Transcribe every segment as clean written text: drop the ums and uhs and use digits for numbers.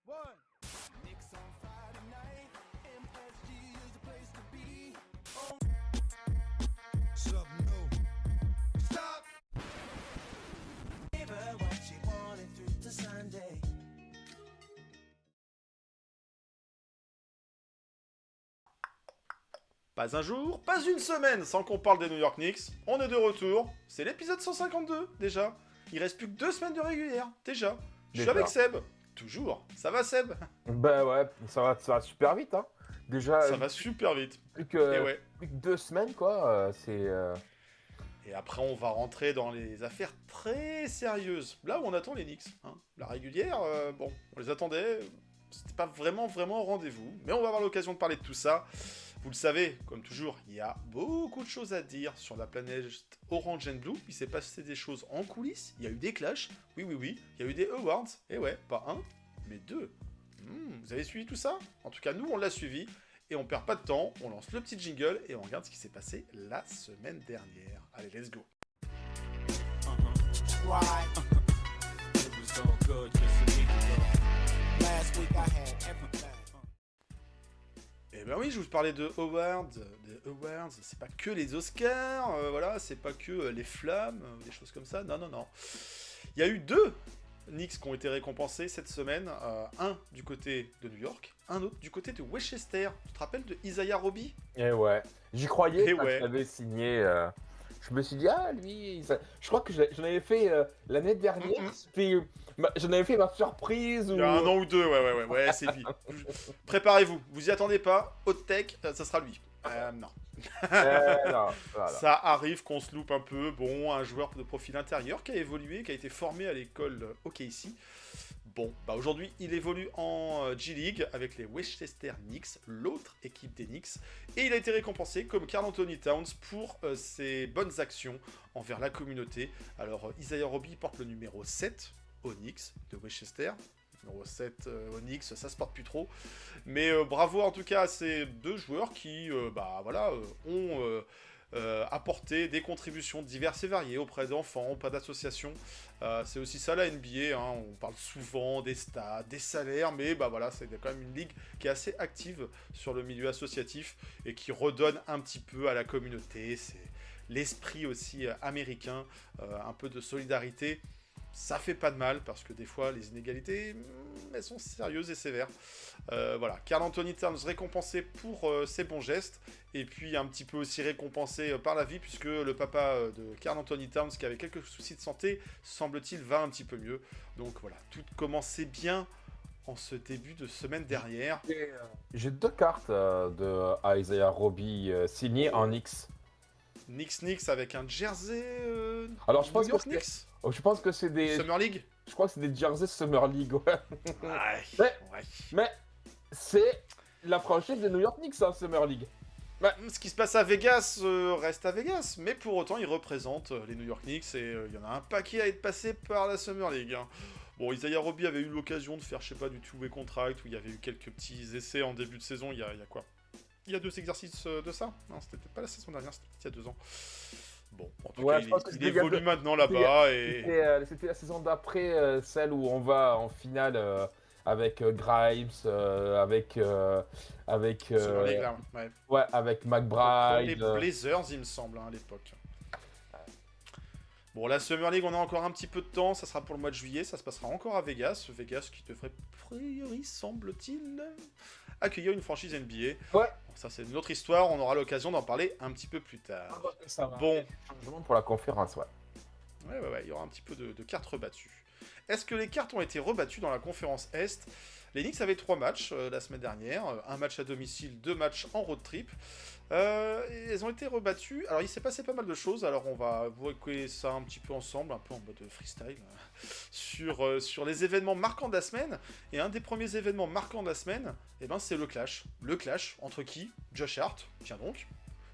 One. Knicks on Friday night. MSG is the place to be. Something new. Stop. Give her what she wanted through to Sunday. Pas un jour, pas une semaine sans qu'on parle des New York Knicks. On est de retour. C'est l'épisode 152 déjà. Il reste plus que 2 semaines de régulière déjà. Je suis Déjà. avec Seb. Toujours. Ça va Seb? Bah ouais, ça va super vite, hein. Déjà, Ça va super vite. plus Et que, ouais. plus que 2 semaines, quoi. Et après on va rentrer dans les affaires très sérieuses. Là où on attend les Knicks. Hein. La régulière, bon, on les attendait. C'était pas vraiment au rendez-vous. Mais on va avoir l'occasion de parler de tout ça. Vous le savez, comme toujours, il y a beaucoup de choses à dire sur la planète Orange and Blue. Il s'est passé des choses en coulisses. Il y a eu des clashs. Oui. Il y a eu des awards. Et ouais, pas un, mais deux. Vous avez suivi tout ça? En tout cas, nous, on l'a suivi. Et on perd pas de temps. On lance le petit jingle et on regarde ce qui s'est passé la semaine dernière. Allez, let's go. Right. It was all good just a week ago. Last week I had everything. Eh ben oui, je vous parlais de awards. De awards, c'est pas que les Oscars, voilà, c'est pas que les flammes, des choses comme ça. Non. Il y a eu 2 Knicks qui ont été récompensés cette semaine. Un du côté de New York, un autre du côté de Westchester. Tu te rappelles de Isaiah Roby? Et ouais. J'y croyais Et quand ouais. je l'avais signé. Je me suis dit, ah, lui. Je crois que j'en avais fait l'année dernière. J'en avais fait ma surprise. Il y a un an ou deux, ouais, c'est lui. Préparez-vous, vous y attendez pas, hot tech, ça sera lui. Non. Non, voilà. Ça arrive qu'on se loupe un peu. Bon, un joueur de profil intérieur qui a évolué, qui a été formé à l'école OKC. Bon, bah aujourd'hui, il évolue en G-League avec les Westchester Knicks, l'autre équipe des Knicks. Et il a été récompensé comme Karl Anthony Towns pour ses bonnes actions envers la communauté. Alors, Isaiah Roby porte le numéro 7 aux Knicks de Westchester. Numéro 7 aux Knicks, ça se porte plus trop. Mais bravo en tout cas à ces 2 joueurs qui ont apporté des contributions diverses et variées auprès d'enfants, auprès d'associations. C'est aussi ça la NBA, hein. On parle souvent des stats, des salaires, mais c'est quand même une ligue qui est assez active sur le milieu associatif et qui redonne un petit peu à la communauté. C'est l'esprit aussi américain, un peu de solidarité. Ça fait pas de mal, parce que des fois, les inégalités, elles sont sérieuses et sévères. Karl Anthony Towns récompensé pour ses bons gestes, et puis un petit peu aussi récompensé par la vie, puisque le papa de Karl Anthony Towns, qui avait quelques soucis de santé, semble-t-il, va un petit peu mieux. Donc voilà, tout commençait bien en ce début de semaine dernière. J'ai 2 cartes de Isaiah Roby signées en X. Knicks avec un jersey Alors, je pense New York que Knicks Je pense que c'est des. Summer League. Je crois que c'est des jerseys Summer League, ouais. Ouais. Mais c'est la franchise de New York Knicks, hein, Summer League. Ce qui se passe à Vegas reste à Vegas, mais pour autant, ils représentent les New York Knicks et il y en a un paquet à être passé par la Summer League. Hein. Bon, Isaiah Roby avait eu l'occasion de faire, je sais pas, du two-way contract, où il y avait eu quelques petits essais en début de saison, il y a quoi? Il y a 2 exercices de ça? Non, c'était peut-être pas la saison dernière, c'était peut-être il y a 2 ans. Bon, en tout cas, il évolue maintenant là-bas et... C'était la saison d'après, celle où on va en finale avec Grimes, avec Summer League, là, ouais. ouais, avec McBride. Les Blazers, il me semble, hein, à l'époque. Bon, la Summer League, on a encore un petit peu de temps. Ça sera pour le mois de juillet. Ça se passera encore à Vegas. Vegas qui devrait, a priori, semble-t-il, accueillir une franchise NBA. Ouais. Bon, ça, c'est une autre histoire. On aura l'occasion d'en parler un petit peu plus tard. Ça va. Bon. Changement pour la conférence, ouais. Ouais. Il y aura un petit peu de cartes rebattues. Est-ce que les cartes ont été rebattues dans la conférence Est? Les Knicks avaient 3 matchs la semaine dernière. Un match à domicile, 2 matchs en road trip. Elles ont été rebattues. Alors, il s'est passé pas mal de choses. Alors, on va écouter ça un petit peu ensemble, un peu en mode freestyle, sur les événements marquants de la semaine. Et un des premiers événements marquants de la semaine, c'est le clash. Le clash entre qui? Josh Hart, tiens donc.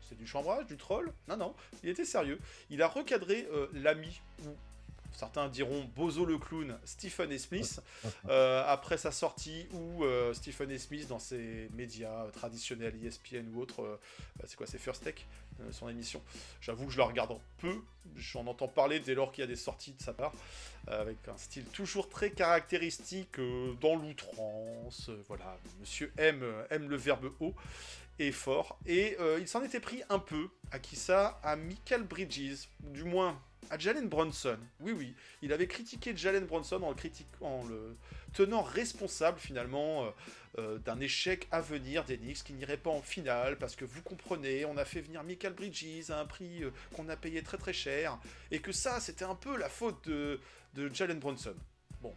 C'est du chambrage, du troll? Non, il était sérieux. Il a recadré l'ami, ou certains diront Bozo le clown, Stephen A. Smith, après sa sortie où Stephen A. Smith, dans ses médias traditionnels, ESPN ou autres, c'est quoi, c'est First Take, son émission. J'avoue que je la regarde peu, j'en entends parler dès lors qu'il y a des sorties de sa part, avec un style toujours très caractéristique, dans l'outrance, voilà, monsieur aime le verbe haut et fort, et il s'en était pris un peu, à qui ça? À Michael Bridges, du moins à Jalen Brunson. Oui, il avait critiqué Jalen Brunson en le tenant responsable finalement d'un échec à venir des Knicks qui n'irait pas en finale, parce que vous comprenez, on a fait venir Michael Bridges à un prix qu'on a payé très très cher, et que ça c'était un peu la faute de Jalen Brunson. Bon,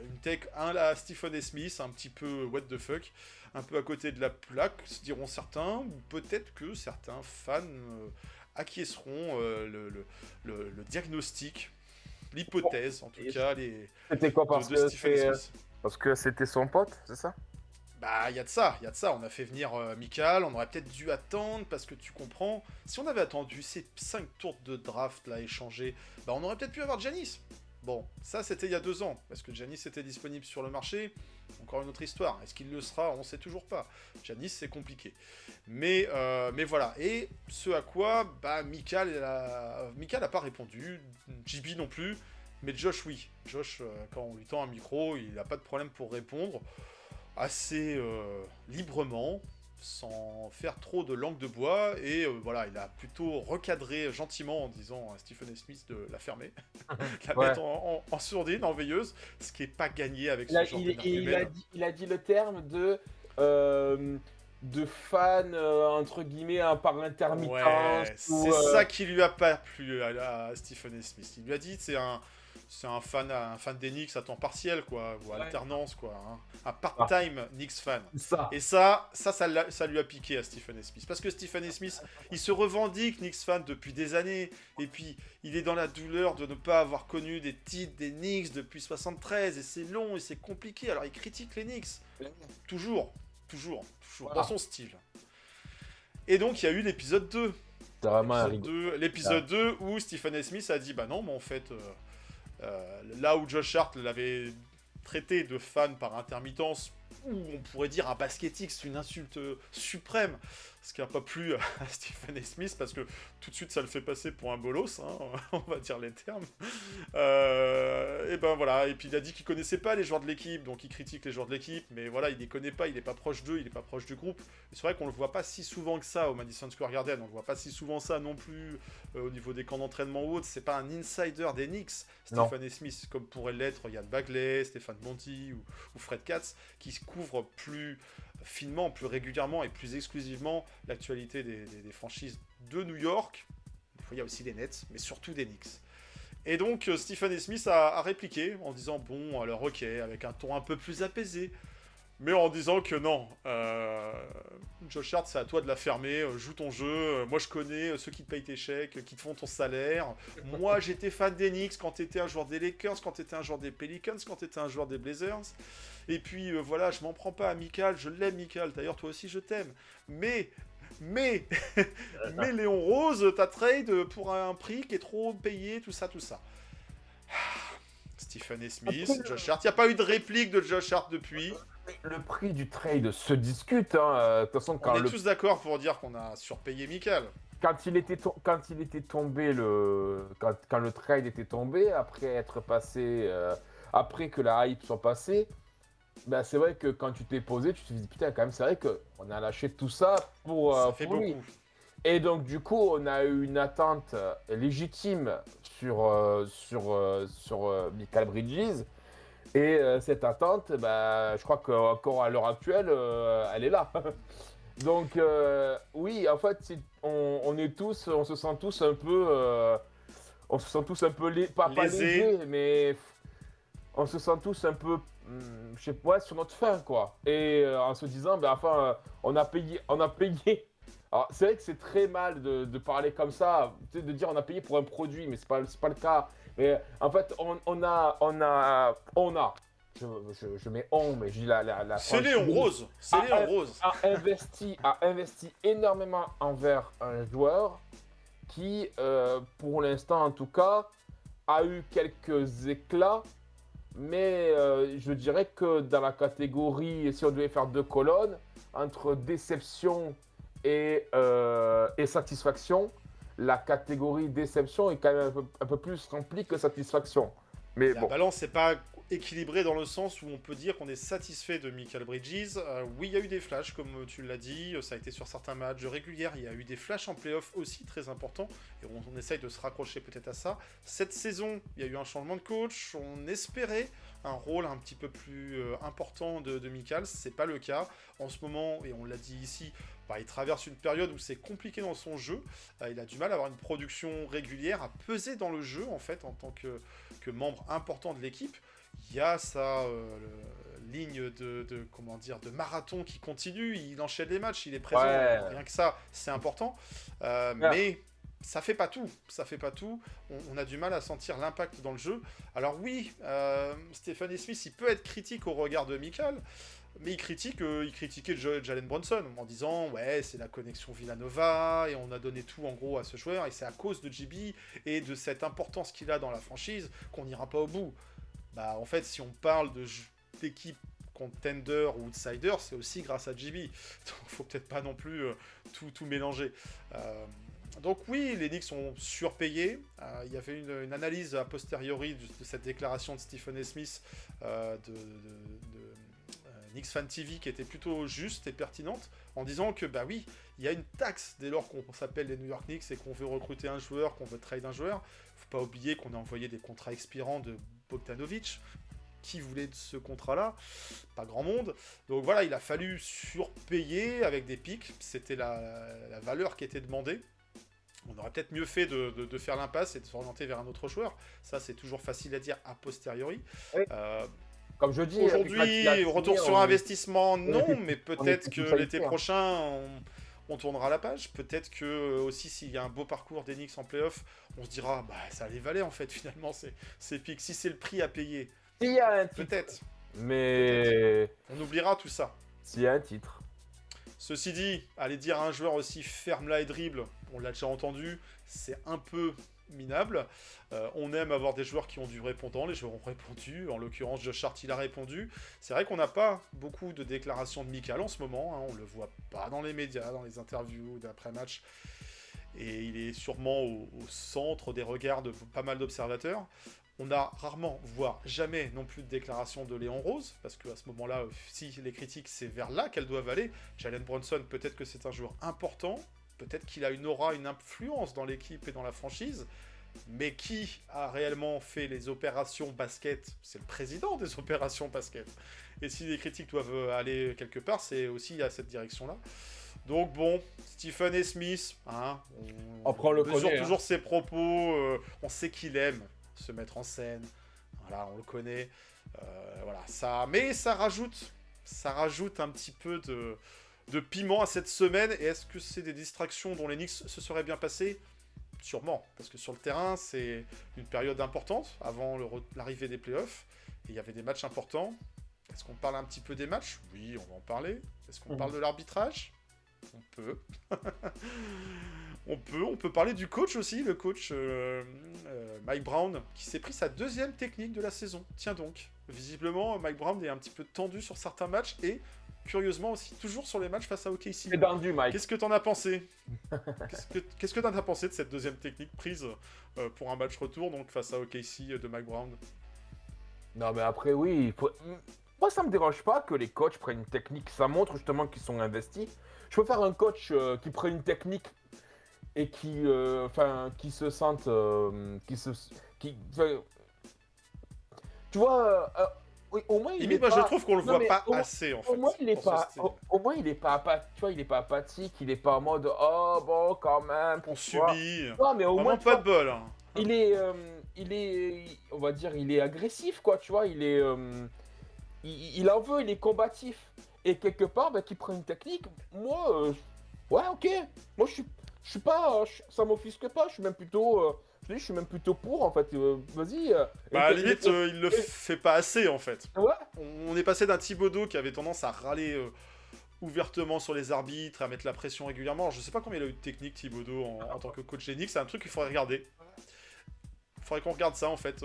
une tech, à Stephen A. Smith, un petit peu what the fuck, un peu à côté de la plaque, se diront certains, ou peut-être que certains fans acquiesceront le diagnostic, l'hypothèse, en tout cas, C'était quoi de Stephen A. Smith. Parce que c'était son pote, c'est ça? Bah, il y a de ça. On a fait venir Michael, on aurait peut-être dû attendre, parce que tu comprends, si on avait attendu ces 5 tours de draft là échangés, bah on aurait peut-être pu avoir Giannis. Bon, ça c'était il y a 2 ans, parce que Giannis était disponible sur le marché, encore une autre histoire. Est-ce qu'il le sera? On ne sait toujours pas. Giannis, c'est compliqué. Mais voilà, et ce à quoi, bah, Michael n'a pas répondu, JB non plus, mais Josh oui. Josh, quand on lui tend un micro, il n'a pas de problème pour répondre, assez librement, sans faire trop de langue de bois, et voilà, il a plutôt recadré gentiment en disant à Stephen A. Smith de la fermer, de la mettre en sourdine, en veilleuse, ce qui n'est pas gagné avec ce genre d'énergumène. Il a dit le terme de fan, entre guillemets, par l'intermittence. Ouais, c'est ça qui lui a pas plu à Stephen A. Smith. Il lui a dit c'est un fan des Knicks à temps partiel, quoi, ou à alternance, quoi, hein. Un part-time Knicks fan. Ça. Et ça lui a piqué à Stephen A. Smith. Parce que Stephen A. Smith, il se revendique Knicks fan depuis des années. Et puis, il est dans la douleur de ne pas avoir connu des titres des Knicks depuis 73. Et c'est long et c'est compliqué. Alors, il critique les Knicks. Toujours. Voilà. Dans son style. Et donc, il y a eu l'épisode 2. C'est vraiment L'épisode 2 où Stephen A. Smith a dit bah non, mais en fait, là où Josh Hart l'avait traité de fan par intermittence, ou on pourrait dire un basketix, une insulte suprême, ce qui n'a pas plu à Stephen A. Smith, parce que tout de suite ça le fait passer pour un bolos, hein, on va dire les termes. Et ben voilà, et puis il a dit qu'il connaissait pas les joueurs de l'équipe, donc il critique les joueurs de l'équipe, mais voilà, il les connaît pas, il est pas proche d'eux, il est pas proche du groupe. Et c'est vrai qu'on le voit pas si souvent que ça au Madison Square Garden, on le voit pas si souvent ça non plus au niveau des camps d'entraînement ou autre. C'est pas un insider des Knicks, Stephen A. Smith, comme pourrait l'être Yann Bagley, Stéphane Monty ou Fred Katz, qui se couvrent plus finement, plus régulièrement et plus exclusivement l'actualité des franchises de New York. Il y a aussi des Nets, mais surtout des Knicks. Et donc Stephen A. Smith a répliqué en disant bon, alors ok, avec un ton un peu plus apaisé, mais en disant que non, Josh Hart, c'est à toi de la fermer, joue ton jeu, moi je connais ceux qui te payent tes chèques, qui te font ton salaire, moi j'étais fan des Knicks quand t'étais un joueur des Lakers, quand t'étais un joueur des Pelicans, quand t'étais un joueur des Blazers, et puis voilà, je m'en prends pas à Michael, je l'aime Michael, d'ailleurs toi aussi je t'aime, mais Léon Rose, t'as trade pour un prix qui est trop payé, tout ça. Stephen A. Smith, Josh Hart, il n'y a pas eu de réplique de Josh Hart depuis. Le prix du trade se discute, hein. De toute façon, on est tous d'accord pour dire qu'on a surpayé Michael. Quand il était tombé, quand le trade était tombé, après être passé, après que la hype soit passée, ben c'est vrai que quand tu t'es posé, tu te dis putain, quand même, c'est vrai qu'on a lâché tout ça pour, ça fait pour lui. beaucoup. Et donc du coup, on a eu une attente légitime sur Michael Bridges. Et cette attente, bah, je crois qu'encore à l'heure actuelle, elle est là. Donc oui, en fait, on se sent tous un peu, pas lésés, mais on se sent tous un peu, je sais pas, sur notre faim, quoi. Et en se disant, ben enfin, on a payé. Alors c'est vrai que c'est très mal de parler comme ça, de dire on a payé pour un produit, mais c'est pas le cas. Mais en fait, on a. Je mets on, mais je dis la C'est Léon Rose. A investi énormément envers un joueur qui, pour l'instant en tout cas, a eu quelques éclats, mais je dirais que dans la catégorie, si on devait faire 2 colonnes, entre déception et satisfaction, la catégorie déception est quand même un peu plus remplie que satisfaction. Mais La bon, balance n'est pas équilibrée dans le sens où on peut dire qu'on est satisfait de Michael Bridges. Oui, il y a eu des flashs, comme tu l'as dit, ça a été sur certains matchs réguliers. Il y a eu des flashs en playoff aussi très importants, et on essaye de se raccrocher peut-être à ça. Cette saison, il y a eu un changement de coach, on espérait un rôle un petit peu plus important de Michael, c'est pas le cas. En ce moment, et on l'a dit ici, bah, il traverse une période où c'est compliqué dans son jeu. Il a du mal à avoir une production régulière, à peser dans le jeu en fait en tant que membre important de l'équipe. Il y a sa ligne comment dire, de marathon qui continue, il enchaîne les matchs, il est présent, ouais. rien que ça, c'est important. Ouais. Mais ça fait pas tout, ça fait pas tout. On a du mal à sentir l'impact dans le jeu. Alors oui, Stephen Smith, il peut être critique au regard de Michael, mais il critiquait Jalen Brunson en disant ouais, c'est la connexion Villanova et on a donné tout en gros à ce joueur et c'est à cause de JB et de cette importance qu'il a dans la franchise qu'on n'ira pas au bout. Bah en fait, si on parle d'équipe contender ou outsider, c'est aussi grâce à JB. Donc faut peut-être pas non plus tout mélanger. Donc oui, les Knicks sont surpayés. Il y avait une analyse a posteriori de cette déclaration de Stephen Smith de Knicks Fan TV qui était plutôt juste et pertinente en disant que bah oui, il y a une taxe dès lors qu'on s'appelle les New York Knicks et qu'on veut recruter un joueur, qu'on veut trade un joueur. Faut pas oublier qu'on a envoyé des contrats expirants de Bogdanovic. Qui voulait de ce contrat-là? Pas grand monde. Donc voilà, il a fallu surpayer avec des pics. C'était la valeur qui était demandée. On aurait peut-être mieux fait de faire l'impasse et de s'orienter vers un autre joueur. Ça, c'est toujours facile à dire a posteriori. Oui. Comme je dis, Aujourd'hui, retour sur investissement, non, mais peut-être plus que l'été qualifiés, hein. prochain, on tournera la page. Peut-être que aussi, s'il y a un beau parcours des Knicks en playoff, on se dira, bah, ça les valait en fait, finalement, ces pics. Si c'est le prix à payer, S'il y a un titre, peut-être. mais On oubliera tout ça. s'il y a un titre. Ceci dit, aller dire à un joueur aussi ferme-là et dribble, on l'a déjà entendu, c'est un peu minable. On aime avoir des joueurs qui ont du répondant, les joueurs ont répondu, en l'occurrence Josh Hart il a répondu. C'est vrai qu'on n'a pas beaucoup de déclarations de Michael en ce moment, hein, on le voit pas dans les médias, dans les interviews d'après-match, et il est sûrement au centre des regards de pas mal d'observateurs. On a rarement, voire jamais non plus de déclaration de Léon Rose, parce qu'à ce moment-là, si les critiques, c'est vers là qu'elles doivent aller. Jalen Brunson, peut-être que c'est un joueur important, peut-être qu'il a une aura, une influence dans l'équipe et dans la franchise, mais qui a réellement fait les opérations basket? C'est le président des opérations basket. Et si les critiques doivent aller quelque part, c'est aussi à cette direction-là. Donc bon, Stephen A. Smith, hein, On prend le mesure connaît, toujours ses propos, on sait qu'il aime se mettre en scène, voilà, on le connaît, voilà, ça, mais ça rajoute un petit peu de piment à cette semaine. Et est-ce que c'est des distractions dont les Knicks se seraient bien passés? Sûrement, parce que sur le terrain, c'est une période importante avant l'arrivée des playoffs, et il y avait des matchs importants. Est-ce qu'on parle un petit peu des matchs? Oui, on va en parler. Est-ce qu'on parle de l'arbitrage? On peut. On peut parler du coach aussi, le coach Mike Brown, qui s'est pris sa deuxième technique de la saison. Tiens donc, visiblement, Mike Brown est un petit peu tendu sur certains matchs et, curieusement aussi, toujours sur les matchs face à OKC. C'est tendu, Mike. Qu'est-ce que t'en as pensé? Qu'est-ce que t'en as pensé de cette deuxième technique prise pour un match retour, donc face à OKC de Mike Brown? Non, mais après, oui. Moi, ça me dérange pas que les coachs prennent une technique. Ça montre justement qu'ils sont investis. Je peux faire un coach qui prend une technique et qui se sentent. Tu vois, oui, au moins il Limite, est moi pas... je trouve qu'on le Non, voit mais pas assez en fait. Au moins il est pour ce pas. style. Au moins il est pas tu vois, il est pas apathique, il est pas en mode oh bon quand même. On tu vois. subit. Non, mais au Vraiment moins pas de bol. Hein. il est, on va dire, il est agressif quoi, tu vois, il est, il en veut, il est combatif. Et quelque part, bah, qu'il prenne une technique, moi, ouais, ok. Moi, je suis pas, ça m'offusque pas. Je suis même plutôt, je suis même plutôt pour en fait. Vas-y. Bah, à la limite, il le fait pas assez en fait. Ouais. On est passé d'un Thibodeau qui avait tendance à râler ouvertement sur les arbitres, à mettre la pression régulièrement. Alors, je sais pas combien il a eu de technique Thibodeau en tant que coach des Knicks, c'est un truc qu'il faudrait regarder. Faudrait qu'on regarde ça en fait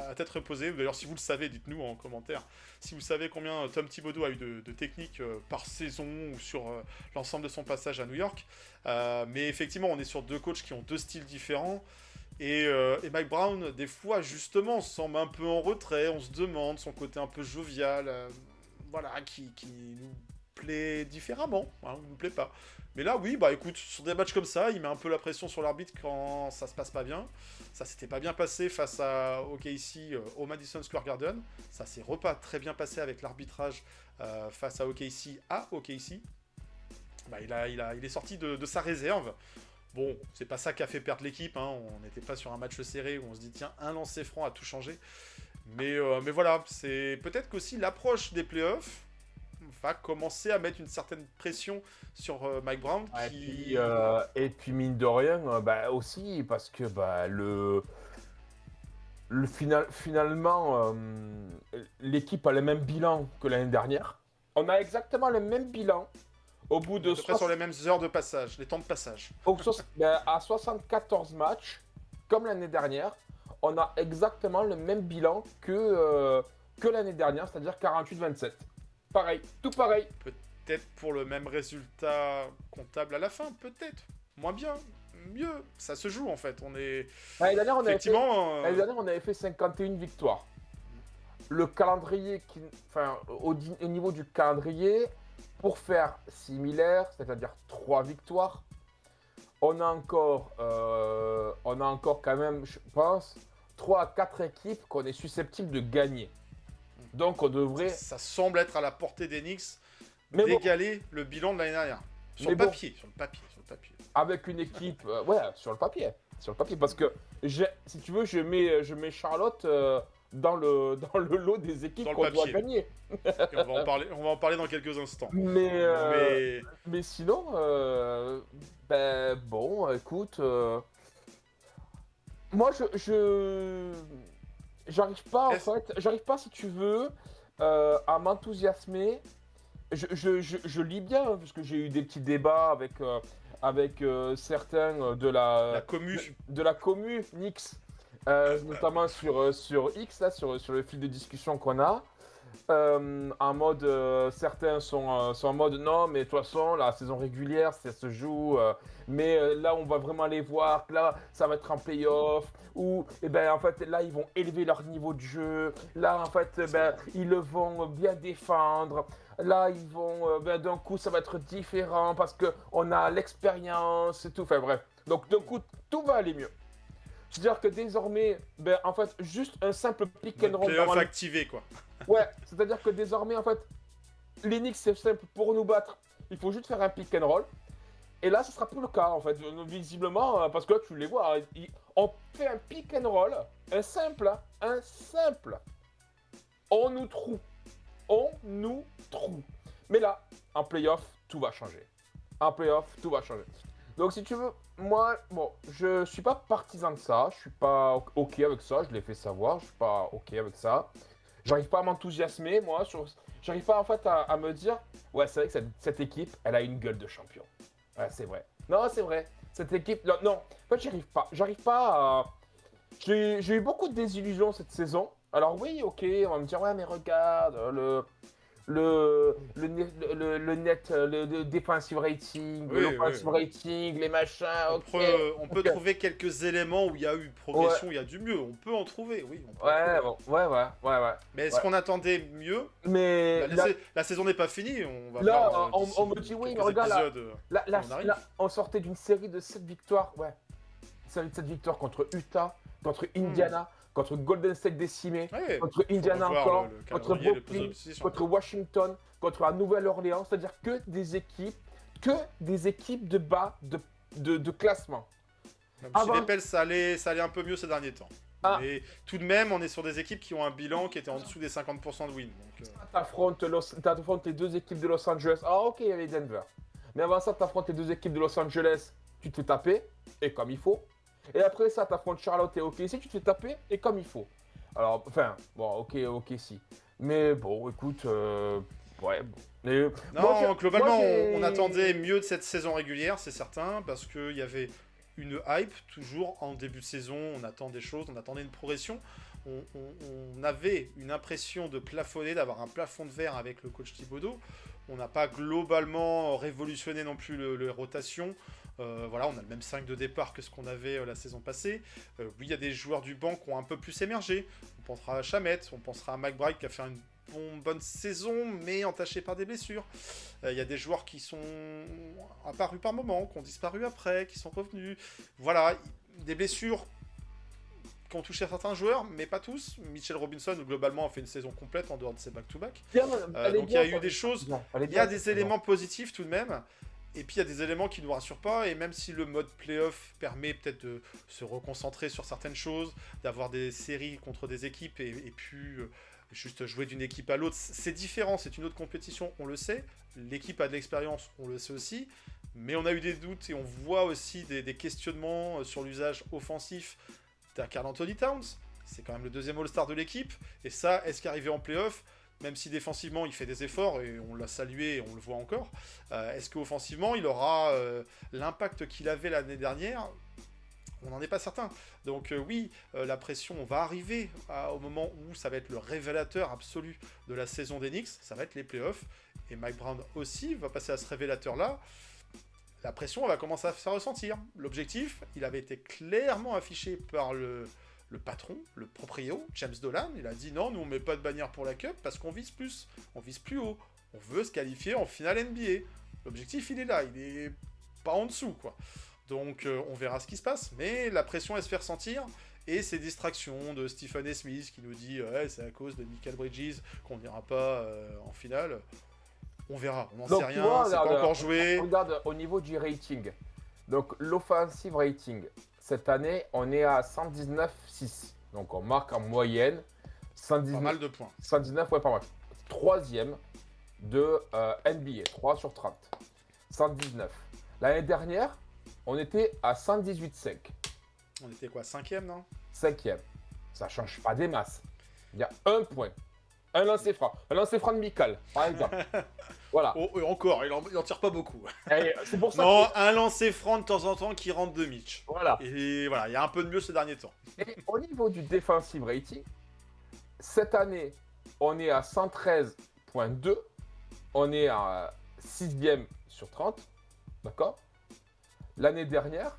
à tête reposée. D'ailleurs, si vous le savez, dites-nous en commentaire. Si vous savez combien Tom Thibodeau a eu de techniques par saison ou sur l'ensemble de son passage à New York. Mais effectivement, on est sur deux coachs qui ont deux styles différents. Et Mike Brown, des fois, justement, semble un peu en retrait. On se demande son côté un peu jovial, voilà, qui nous plaît différemment, hein, nous plaît pas. Mais là, oui, bah écoute, sur des matchs comme ça, il met un peu la pression sur l'arbitre quand ça se passe pas bien. Ça s'était pas bien passé face à OKC au Madison Square Garden. Ça s'est pas très bien passé avec l'arbitrage face à OKC à OKC. Bah, il est sorti de sa réserve. Bon, c'est pas ça qui a fait perdre l'équipe, hein. On n'était pas sur un match serré où on se dit tiens, un lancer franc a tout changé. Mais voilà, c'est peut-être qu'aussi l'approche des playoffs va commencer à mettre une certaine pression sur Mike Brown. Et puis mine de rien, bah, aussi parce que bah, finalement, l'équipe a le même bilan que l'année dernière. On a exactement le même bilan. Au bout de À peu près sur les mêmes heures de passage, les temps de passage. À 74 matchs, comme l'année dernière, on a exactement le même bilan que l'année dernière, c'est-à-dire 48-27. Pareil, tout pareil. Peut-être pour le même résultat comptable à la fin, peut-être. Moins bien, mieux. Ça se joue en fait. On est. L'année dernière, Effectivement. l'année dernière, on avait fait 51 victoires. Le calendrier, au niveau du calendrier, pour faire similaire, c'est-à-dire 3 victoires, on a encore quand même, je pense, 3 à 4 équipes qu'on est susceptible de gagner. Donc on devrait... Ça semble être à la portée des Knicks Mais d'égaler le bilan de l'année dernière. Sur le papier. Avec une équipe... sur le papier, parce que, si tu veux, je mets Charlotte dans le lot des équipes qu'on doit gagner. Et on va en parler dans quelques instants. Mais sinon, bon, écoute, moi j'arrive pas si tu veux à m'enthousiasmer. Je lis bien hein, parce que j'ai eu des petits débats avec certains de la commu Nix. Notamment sur X, là, sur le fil de discussion qu'on a, en mode, certains sont en mode non, mais de toute façon, la saison régulière, ça se joue, mais là, on va vraiment les voir, là, ça va être en playoff, ou, en fait, là, ils vont élever leur niveau de jeu, là, en fait, ils le vont bien défendre, là, ils vont, d'un coup, ça va être différent parce qu'on a l'expérience et tout, enfin bref, donc d'un coup, tout va aller mieux. C'est-à-dire que désormais, en fait, juste un simple pick and roll. Playoff activé, quoi. Ouais, c'est-à-dire que désormais, en fait, les Knicks, c'est simple, pour nous battre, il faut juste faire un pick and roll. Et là, ce sera plus le cas, en fait, visiblement, parce que là, tu les vois, on fait un pick and roll, un simple. On nous trouve. Mais là, en playoff, tout va changer. Donc, si tu veux, moi, bon, je suis pas partisan de ça, je suis pas OK avec ça, je l'ai fait savoir, je suis pas OK avec ça. J'arrive pas à m'enthousiasmer, moi, j'arrive pas en fait à me dire, ouais, c'est vrai que cette équipe, elle a une gueule de champion. Ouais, c'est vrai. Non, c'est vrai. Cette équipe, non, en fait, j'arrive pas à... J'ai eu beaucoup de désillusions cette saison. Alors oui, OK, on va me dire, ouais, mais regarde, le defensive rating, l'offensive rating, les machins. On peut trouver quelques éléments où il y a eu progression, il y a du mieux. On peut en trouver, oui. Ouais. Mais est-ce qu'on attendait mieux? Mais la saison n'est pas finie. On va là, voir, on me dit oui, mais regarde, là, on sortait d'une série de 7 victoires. Ouais. Une série de 7 victoires contre Utah, contre Indiana. Contre Golden State décimé, contre Indiana encore, contre Brooklyn, contre Washington, contre la Nouvelle-Orléans, c'est-à-dire que des équipes de bas de classement. Chez les Pels, ça allait un peu mieux ces derniers temps. Mais tout de même, on est sur des équipes qui ont un bilan qui était en dessous des 50% de win. T'affrontes les deux équipes de Los Angeles. Ah ok, il y avait Denver. Mais avant ça, t'affrontes les deux équipes de Los Angeles, tu te fais taper, et comme il faut. Et après ça, t'affrontes Charlotte et OKC, tu te fais taper, et comme il faut. Alors, enfin, bon, ok, si. Mais bon, écoute, ouais. Mais, non, globalement, on attendait mieux de cette saison régulière, c'est certain, parce qu'il y avait une hype, toujours en début de saison, on attend des choses, on attendait une progression. On avait une impression de plafonner, d'avoir un plafond de verre avec le coach Thibodeau. On n'a pas globalement révolutionné non plus les rotations. Voilà, on a le même 5 de départ que ce qu'on avait la saison passée. Oui, il y a des joueurs du banc qui ont un peu plus émergé. On pensera à Chamet, on pensera à McBride qui a fait une bonne saison, mais entaché par des blessures. Il y a des joueurs qui sont apparus par moments, qui ont disparu après, qui sont revenus. Voilà, des blessures qui ont touché certains joueurs, mais pas tous. Mitchell Robinson, globalement, a fait une saison complète en dehors de ses back-to-back. Donc il y a eu des choses, il y a des éléments positifs tout de même. Et puis il y a des éléments qui ne nous rassurent pas, et même si le mode playoff permet peut-être de se reconcentrer sur certaines choses, d'avoir des séries contre des équipes et puis juste jouer d'une équipe à l'autre, c'est différent, c'est une autre compétition, on le sait. L'équipe a de l'expérience, on le sait aussi, mais on a eu des doutes et on voit aussi des questionnements sur l'usage offensif d'un Karl Anthony Towns. C'est quand même le deuxième All-Star de l'équipe, et ça, est-ce qu'arriver en playoff, même si défensivement il fait des efforts et on l'a salué et on le voit encore, est-ce qu'offensivement il aura l'impact qu'il avait l'année dernière? On n'en est pas certain. Donc oui, la pression va arriver au moment où ça va être le révélateur absolu de la saison des Knicks, ça va être les playoffs, et Mike Brown aussi va passer à ce révélateur-là. La pression elle va commencer à se faire ressentir. L'objectif, il avait été clairement affiché par le patron, le proprio, James Dolan. Il a dit non, nous on met pas de bannière pour la Cup parce qu'on vise plus, on vise plus haut. On veut se qualifier en finale NBA. L'objectif il est là, il est pas en dessous quoi. Donc on verra ce qui se passe, mais la pression elle se fait ressentir. Et ces distractions de Stephen A. Smith qui nous dit ouais, c'est à cause de Mikal Bridges qu'on n'ira pas en finale. On verra, on n'en sait rien, c'est pas encore joué. Regarde au niveau du rating. Donc l'offensive rating, cette année, on est à 119,6. Donc on marque en moyenne 119, Pas mal de points. 119, ouais, pas mal. Troisième de NBA, 3 sur 30. 119. L'année dernière, on était à 118,5. On était quoi, 5e, non? 5e. Ça change pas des masses. Il y a un point. Un lancer franc. Un lancer franc de Mikal, par exemple. Voilà. Oh, et encore, il en tire pas beaucoup. Et c'est pour ça Non, un lancer franc de temps en temps qui rentre de Mitch. Voilà. Et voilà, il y a un peu de mieux ces derniers temps. Et au niveau du defensive rating, cette année, on est à 113,2. On est à 6e sur 30. D'accord? L'année dernière,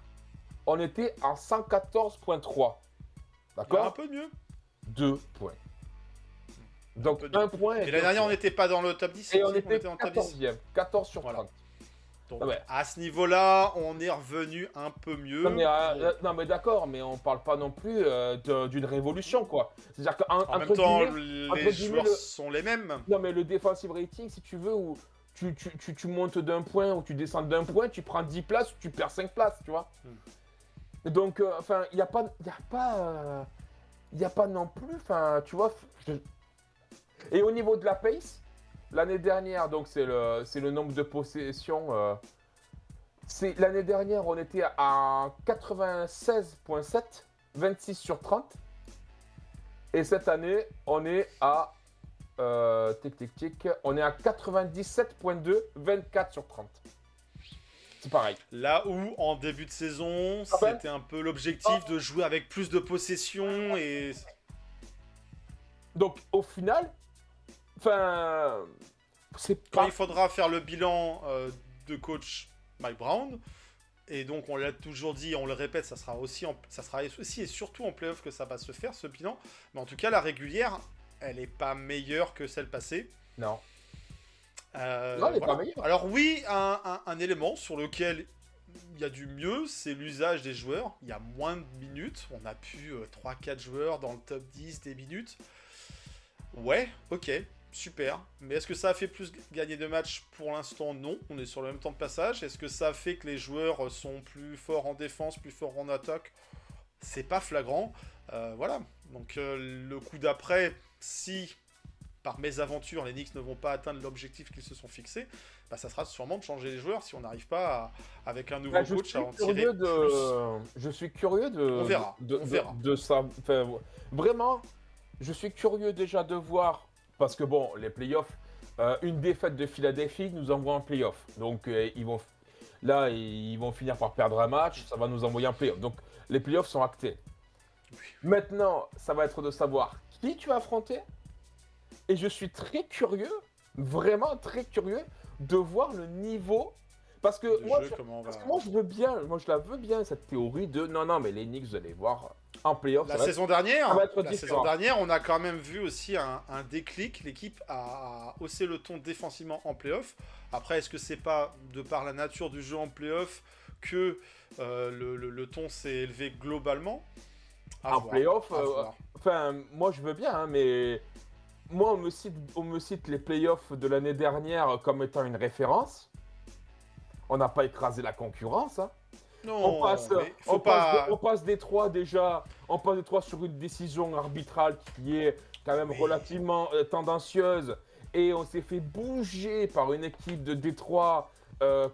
on était à 114,3. Il y a un D'accord? peu de mieux. 2 points. Donc peu de- 1 point. Et l'année dernière, on n'était pas dans le top 10. Et on aussi, était en top 10. 14e. 14 sur Voilà. 30. Donc, Ah ouais. à ce niveau-là, on est revenu un peu mieux. Non mais, Bon. non, mais d'accord, mais on parle pas non plus d'une révolution quoi. C'est-à-dire En qu'entre même temps, guillemets, les joueurs sont les mêmes. non mais le defensive rating, si tu veux, où tu montes d'un point ou tu descends d'un point, tu prends 10 places ou tu perds 5 places, tu vois. Donc, enfin, il n'y a pas non plus, enfin, tu vois. Et au niveau de la pace, l'année dernière, donc c'est le nombre de possessions. L'année dernière, on était à 96,7, 26 sur 30. Et cette année, on est à on est à 97,2, 24 sur 30. C'est pareil. Là où, en début de saison, Ah ben. c'était un peu l'objectif de jouer avec plus de possession et... Donc, au final, enfin, c'est Quand pas... il faudra faire le bilan de coach Mike Brown, et donc on l'a toujours dit, on le répète, ça sera aussi et surtout en playoff que ça va se faire, ce bilan. Mais en tout cas, la régulière, elle n'est pas meilleure que celle passée. Non. Non, elle n'est pas meilleure. Alors oui, un élément sur lequel il y a du mieux, c'est l'usage des joueurs. Il y a moins de minutes. On a pu 3-4 joueurs dans le top 10 des minutes. Ouais, ok, super. Mais est-ce que ça a fait plus gagner de matchs? Pour l'instant, non. On est sur le même temps de passage. Est-ce que ça a fait que les joueurs sont plus forts en défense, plus forts en attaque? C'est pas flagrant. Voilà. Donc le coup d'après, si par mésaventure les Knicks ne vont pas atteindre l'objectif qu'ils se sont fixés, bah, ça sera sûrement de changer les joueurs si on n'arrive pas avec un nouveau coach à en tirer plus. Je suis curieux de... On verra, on verra. De ça. Enfin, vraiment, je suis curieux déjà de voir, parce que bon, les playoffs, une défaite de Philadelphie nous envoie en playoff. Donc, Là, ils vont finir par perdre un match, ça va nous envoyer en playoff. Donc, les playoffs sont actés. Maintenant, ça va être de savoir qui tu vas affronter. Et je suis très curieux, vraiment très curieux, de voir le niveau. Parce que, De moi, jeu, comment on va- je veux bien, moi je la veux bien, cette théorie de non, mais les Knicks, vous allez voir, en playoff, La ça va être- saison dernière, ça va être la différent. saison dernière, on a quand même vu aussi un déclic. L'équipe a haussé le ton défensivement en playoff. Après, est-ce que c'est pas de par la nature du jeu en playoff que le ton s'est élevé globalement? À En voir, playoff, à voir. enfin, moi je veux bien, hein, mais moi on me cite les playoffs de l'année dernière comme étant une référence. On n'a pas écrasé la concurrence. Hein. Non, On passe, mais faut pas. on passe des trois déjà, on passe des trois sur une décision arbitrale qui est quand même Oui. relativement tendancieuse. Et on s'est fait bouger par une équipe de Détroit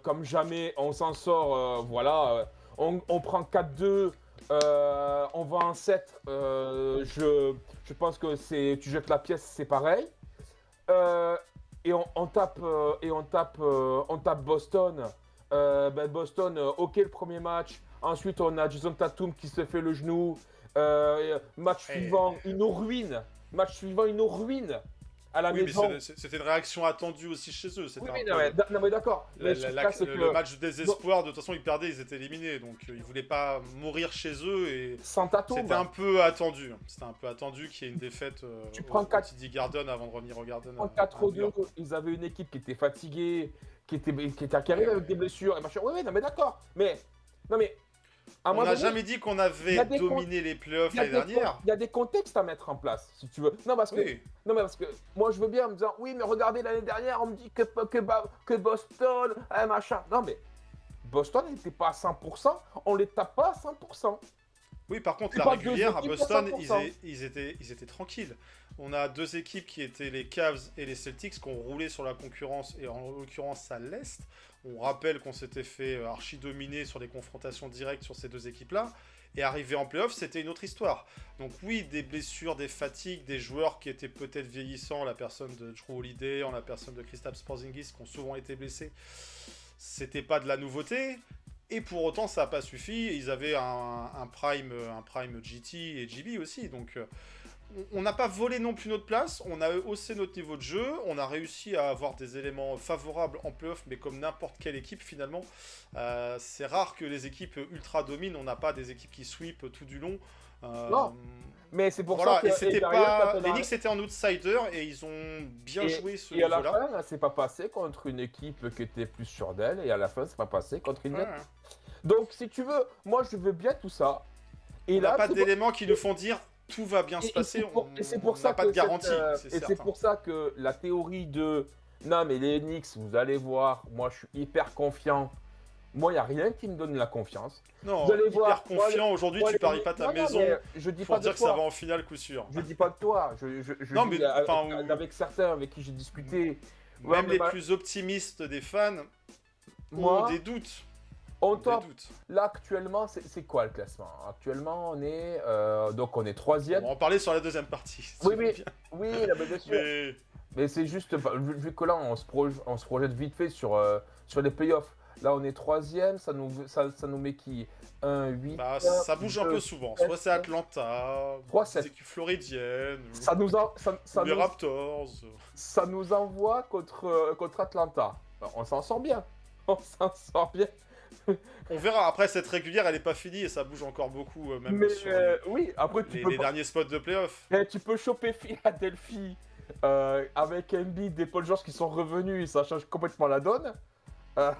comme jamais. On s'en sort, voilà. On prend 4-2, on va en 7. Je pense que tu jettes la pièce, c'est pareil. Et on tape Boston. Boston, ok le premier match. Ensuite, on a Jason Tatum qui se fait le genou. Match suivant, il nous ruine. Match suivant, il nous ruine à la Oui, maison. mais c'était une réaction attendue aussi chez eux. C'était Oui, un mais peu- non, mais d'accord. Mais ce qu'il y a, c'est le que match de désespoir, de toute façon, ils perdaient, ils étaient éliminés. Donc, ils voulaient pas mourir chez eux. Et sans Tatum, c'était un peu attendu. C'était un peu attendu qu'il y ait une défaite Tu prends quatre- au TD Garden avant de revenir au Garden. en à 4-2, New York. ils avaient une équipe qui était fatiguée, qui arrivait avec des blessures. Et machin. Oui, non, mais d'accord. Mais, non, mais, à un On moment n'a donné, jamais dit qu'on il y a avait des dominé les playoffs il y a l'année des dernière. il y a des contextes à mettre en place, si tu veux. Non, parce que, Oui. non, mais parce que moi, je veux bien en me disant, oui, mais regardez, l'année dernière, on me dit que Boston, machin. Non, mais Boston n'était pas à 100%, on les tape pas à 100%. Oui, par contre, C'est la pas deux régulière à équipes à Boston, 100%. ils étaient tranquilles. On a deux équipes qui étaient les Cavs et les Celtics qui ont roulé sur la concurrence, et en l'occurrence à l'Est. On rappelle qu'on s'était fait archi-dominer sur les confrontations directes sur ces deux équipes-là. Et arrivé en playoff, c'était une autre histoire. Donc oui, des blessures, des fatigues, des joueurs qui étaient peut-être vieillissants, la personne de Drew Holiday, en la personne de Kristaps Porzingis, qui ont souvent été blessés. C'était pas de la nouveauté. Et pour autant, ça n'a pas suffi. Ils avaient un prime GT et GB aussi. Donc, on n'a pas volé non plus notre place. On a haussé notre niveau de jeu. On a réussi à avoir des éléments favorables en playoff, mais comme n'importe quelle équipe, finalement. C'est rare que les équipes ultra dominent. On n'a pas des équipes qui sweep tout du long. Non. Mais c'est pour Voilà, ça et que c'était derrière, pas... quand on Les a- Knicks étaient en outsider et ils ont bien joué ce et à la niveau-là. fin, c'est pas passé contre une équipe qui était plus sûre d'elle, et à la fin, c'est pas passé contre une Ouais. autre. Donc, si tu veux, moi, je veux bien tout ça. Et On n'a pas c'est d'éléments qui nous font dire tout va bien se passer. et c'est On pour ça n'a pas que de garantie, cette, c'est et c'est certain. pour ça que la théorie de non, mais les Knicks, vous allez voir, moi, je suis hyper confiant. Moi, il n'y a rien qui me donne la confiance. Non, Vous allez hyper voir, confiant. Aujourd'hui, Moi, tu paries pas ta non, maison mais je dis pour pas de dire que ça toi. va en finale coup sûr. Je dis pas de toi. Je Non, dis mais, enfin, avec certains avec qui j'ai discuté. Ouais, Même mais les bah, plus optimistes des fans moi, ont des doutes. on Ont des top. doutes. Là, actuellement, c'est quoi le classement? Actuellement, on est donc on est On troisième. va en parler sur la deuxième partie. si Oui, tu veux mais- bien. Oui, là, mais bien sûr. Mais Mais c'est juste, vu que là, on se projette vite fait sur les playoffs. Là, on est troisième, ça nous met qui? 1, 8. bah, ça bouge un 2, peu souvent. Soit c'est Atlanta, 3, des 7. équipes floridiennes, Ça nous, ou les Raptors. ça nous envoie contre Atlanta. Alors, on s'en sort bien. On s'en sort bien. On verra. Après, cette régulière, elle n'est pas finie et ça bouge encore beaucoup, même Mais sur oui, après, tu peux les pas- derniers spots de playoff. tu peux choper Philadelphie avec Embiid et Paul George qui sont revenus et ça change complètement la donne.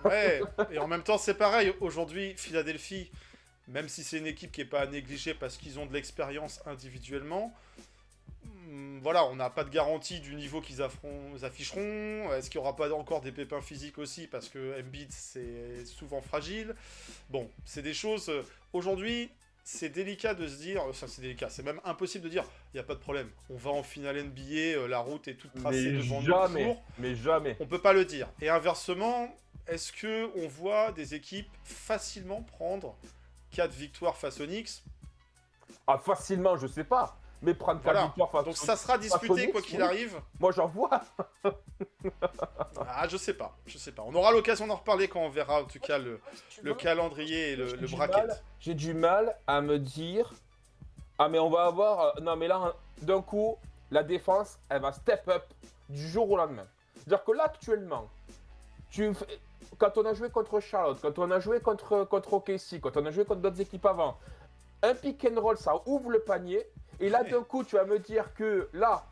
Ouais, et en même temps, c'est pareil. Aujourd'hui, Philadelphie, même si c'est une équipe qui n'est pas à négliger parce qu'ils ont de l'expérience individuellement, voilà, on n'a pas de garantie du niveau qu'ils afficheront. Est-ce qu'il n'y aura pas encore des pépins physiques aussi? Parce que Embiid, c'est souvent fragile. Bon, c'est des choses... Aujourd'hui, c'est délicat de se dire... Enfin, c'est délicat. C'est même impossible de dire, il n'y a pas de problème. On va en finale NBA, la route est toute tracée devant nous pour... Mais jamais. On peut pas le dire. Et inversement, est-ce que on voit des équipes facilement prendre 4 victoires face aux Knicks? Ah, facilement, je sais pas. Mais prendre 4 Voilà. victoires face Donc aux- ça sera face aux disputé Knicks, quoi qu'il oui. arrive. Moi, j'en vois. Ah, je sais pas. On aura l'occasion d'en reparler quand on verra en tout cas Si tu le veux, calendrier et j'ai le du bracket. mal- J'ai du mal à me dire, ah mais on va avoir, non mais là, d'un coup, la défense, elle va step up du jour au lendemain. C'est-à-dire que là, actuellement, quand on a joué contre Charlotte, quand on a joué contre OKC, quand on a joué contre d'autres équipes avant, un pick and roll, ça ouvre le panier. Et là, Ouais. d'un coup, tu vas me dire que là,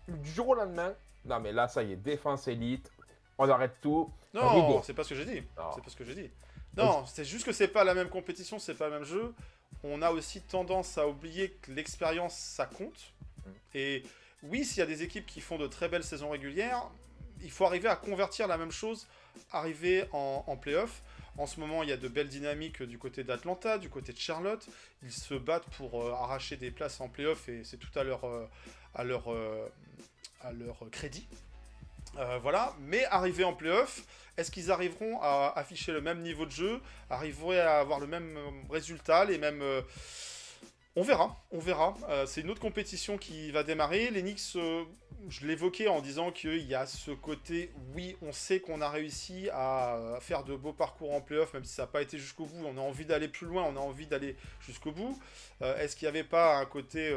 du jour au lendemain, non mais là, ça y est, défense élite, on arrête tout. Non, Rideau. c'est pas ce que j'ai dit. Non. C'est pas ce que j'ai dit. Non, c'est juste que c'est pas la même compétition, c'est pas le même jeu. On a aussi tendance à oublier que l'expérience, ça compte. Et oui, s'il y a des équipes qui font de très belles saisons régulières, il faut arriver à convertir la même chose, arriver en playoff. En ce moment, il y a de belles dynamiques du côté d'Atlanta, du côté de Charlotte. Ils se battent pour arracher des places en playoff et c'est tout à leur crédit. Voilà, mais arriver en playoff, est-ce qu'ils arriveront à afficher le même niveau de jeu, arriveront à avoir le même résultat, les mêmes... On verra. C'est une autre compétition qui va démarrer. Les Knicks, je l'évoquais en disant qu'il y a ce côté, oui, on sait qu'on a réussi à faire de beaux parcours en playoff, même si ça n'a pas été jusqu'au bout. On a envie d'aller plus loin, on a envie d'aller jusqu'au bout. Est-ce qu'il n'y avait pas un côté...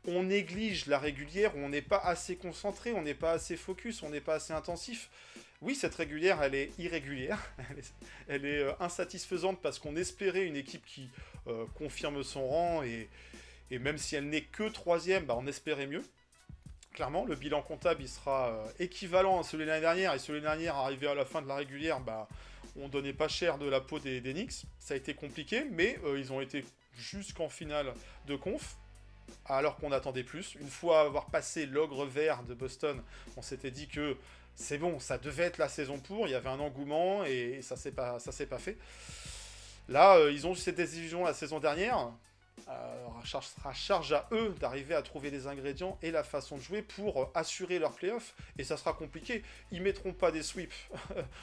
on néglige la régulière, on n'est pas assez concentré, on n'est pas assez focus, on n'est pas assez intensif. Oui, cette régulière, elle est irrégulière, elle est insatisfaisante parce qu'on espérait une équipe qui confirme son rang et même si elle n'est que troisième, bah, on espérait mieux. Clairement, le bilan comptable, il sera équivalent à celui de l'année dernière et celui de l'année dernière, arrivé à la fin de la régulière, bah, on donnait pas cher de la peau des Knicks. Ça a été compliqué, mais ils ont été jusqu'en finale de conf. Alors qu'on attendait plus. Une fois avoir passé l'ogre vert de Boston, on s'était dit que c'est bon, ça devait être la saison pour, il y avait un engouement et ça s'est pas fait. Là, ils ont eu cette décision la saison dernière. Sera charge à eux d'arriver à trouver les ingrédients et la façon de jouer pour assurer leur playoff. Et ça sera compliqué. Ils mettront pas des sweeps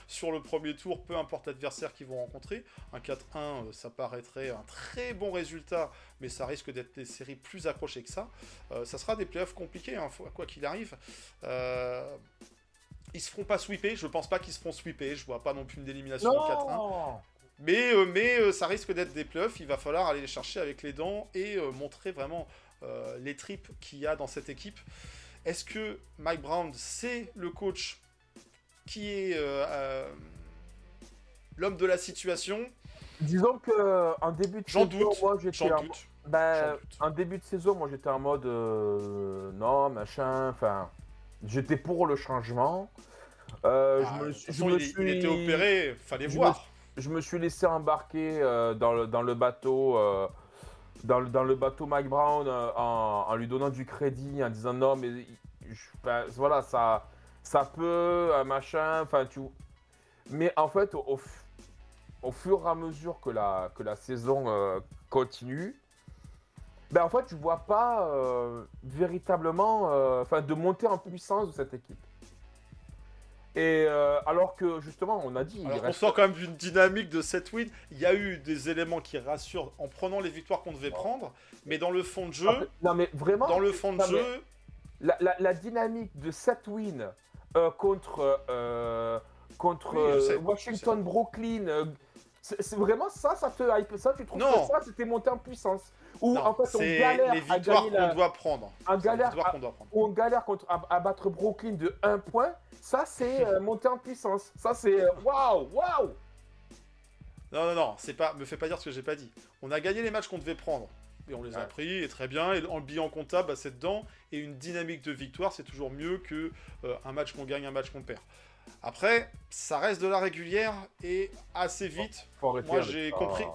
sur le premier tour, peu importe l'adversaire qu'ils vont rencontrer. Un 4-1, ça paraîtrait un très bon résultat, mais ça risque d'être des séries plus accrochées que ça. Ça sera des playoffs compliqués, hein, quoi qu'il arrive. Ils se feront pas sweeper, je pense pas qu'ils se feront sweeper, je vois pas non plus une élimination en 4-1. Non. Mais ça risque d'être des playoffs, il va falloir aller les chercher avec les dents et montrer vraiment les tripes qu'il y a dans cette équipe. Est-ce que Mike Brown, c'est le coach qui est l'homme de la situation? Disons que en début de J'en saison, doute, moi j'étais j'en en... doute. Ben, J'en doute. en début de saison, moi j'étais en mode non, machin, enfin, j'étais pour le changement. Ah, Je me de suis, toute je façon, me il était suis- opéré, fallait je voir. je me suis laissé embarquer dans le bateau, dans le bateau Mike Brown en lui donnant du crédit, en disant non, mais ben, voilà, ça peut, machin, enfin, Mais en fait, au fur et à mesure que la saison continue, ben en fait, je vois pas véritablement de montée en puissance de cette équipe. Et alors que justement, on a dit, il Alors, on reste... sort quand même d'une dynamique de 7 wins. Il y a eu des éléments qui rassurent en prenant les victoires qu'on devait prendre, mais dans le fond de jeu, Après, non mais vraiment, dans le fond de non, mais jeu, la dynamique de 7 wins contre Oui, je sais, Washington, Brooklyn, c'est vraiment ça te hype, ça tu trouves Non. que ça c'était monté en puissance ou non, en fait on c'est galère les à victoires gagner qu'on doit prendre. on C'est les galère victoires à- qu'on doit prendre. où on galère à battre Brooklyn de 1 point, ça c'est monté en puissance, ça c'est waouh. Non, c'est pas, me fais pas dire ce que j'ai pas dit. On a gagné les matchs qu'on devait prendre. Et on les a Ouais. pris, et très bien. Et en bilan comptable, bah, c'est dedans. Et une dynamique de victoire, c'est toujours mieux que un match qu'on gagne, un match qu'on perd. Après, ça reste de la régulière et assez vite. Faut arrêter Moi, avec j'ai ça. compris.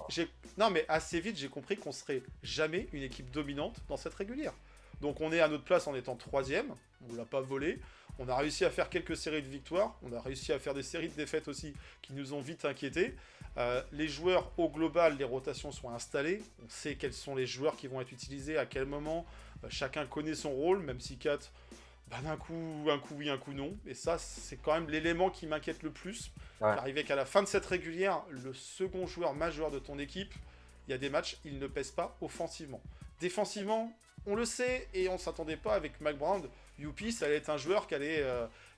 Non, mais assez vite, j'ai compris qu'on serait jamais une équipe dominante dans cette régulière. Donc, on est à notre place en étant troisième. On l'a pas volé. On a réussi à faire quelques séries de victoires. On a réussi à faire des séries de défaites aussi qui nous ont vite inquiétés. Les joueurs, au global, les rotations sont installées. On sait quels sont les joueurs qui vont être utilisés, à quel moment. Chacun connaît son rôle, même si 4, d'un coup, un coup oui, un coup non. Et ça, c'est quand même l'élément qui m'inquiète le plus. Ouais. Arrivé qu'à la fin de cette régulière, le second joueur majeur de ton équipe, il y a des matchs, il ne pèse pas offensivement. Défensivement, on le sait, et on ne s'attendait pas avec Mike Brown. Youpi, ça allait être un joueur qui allait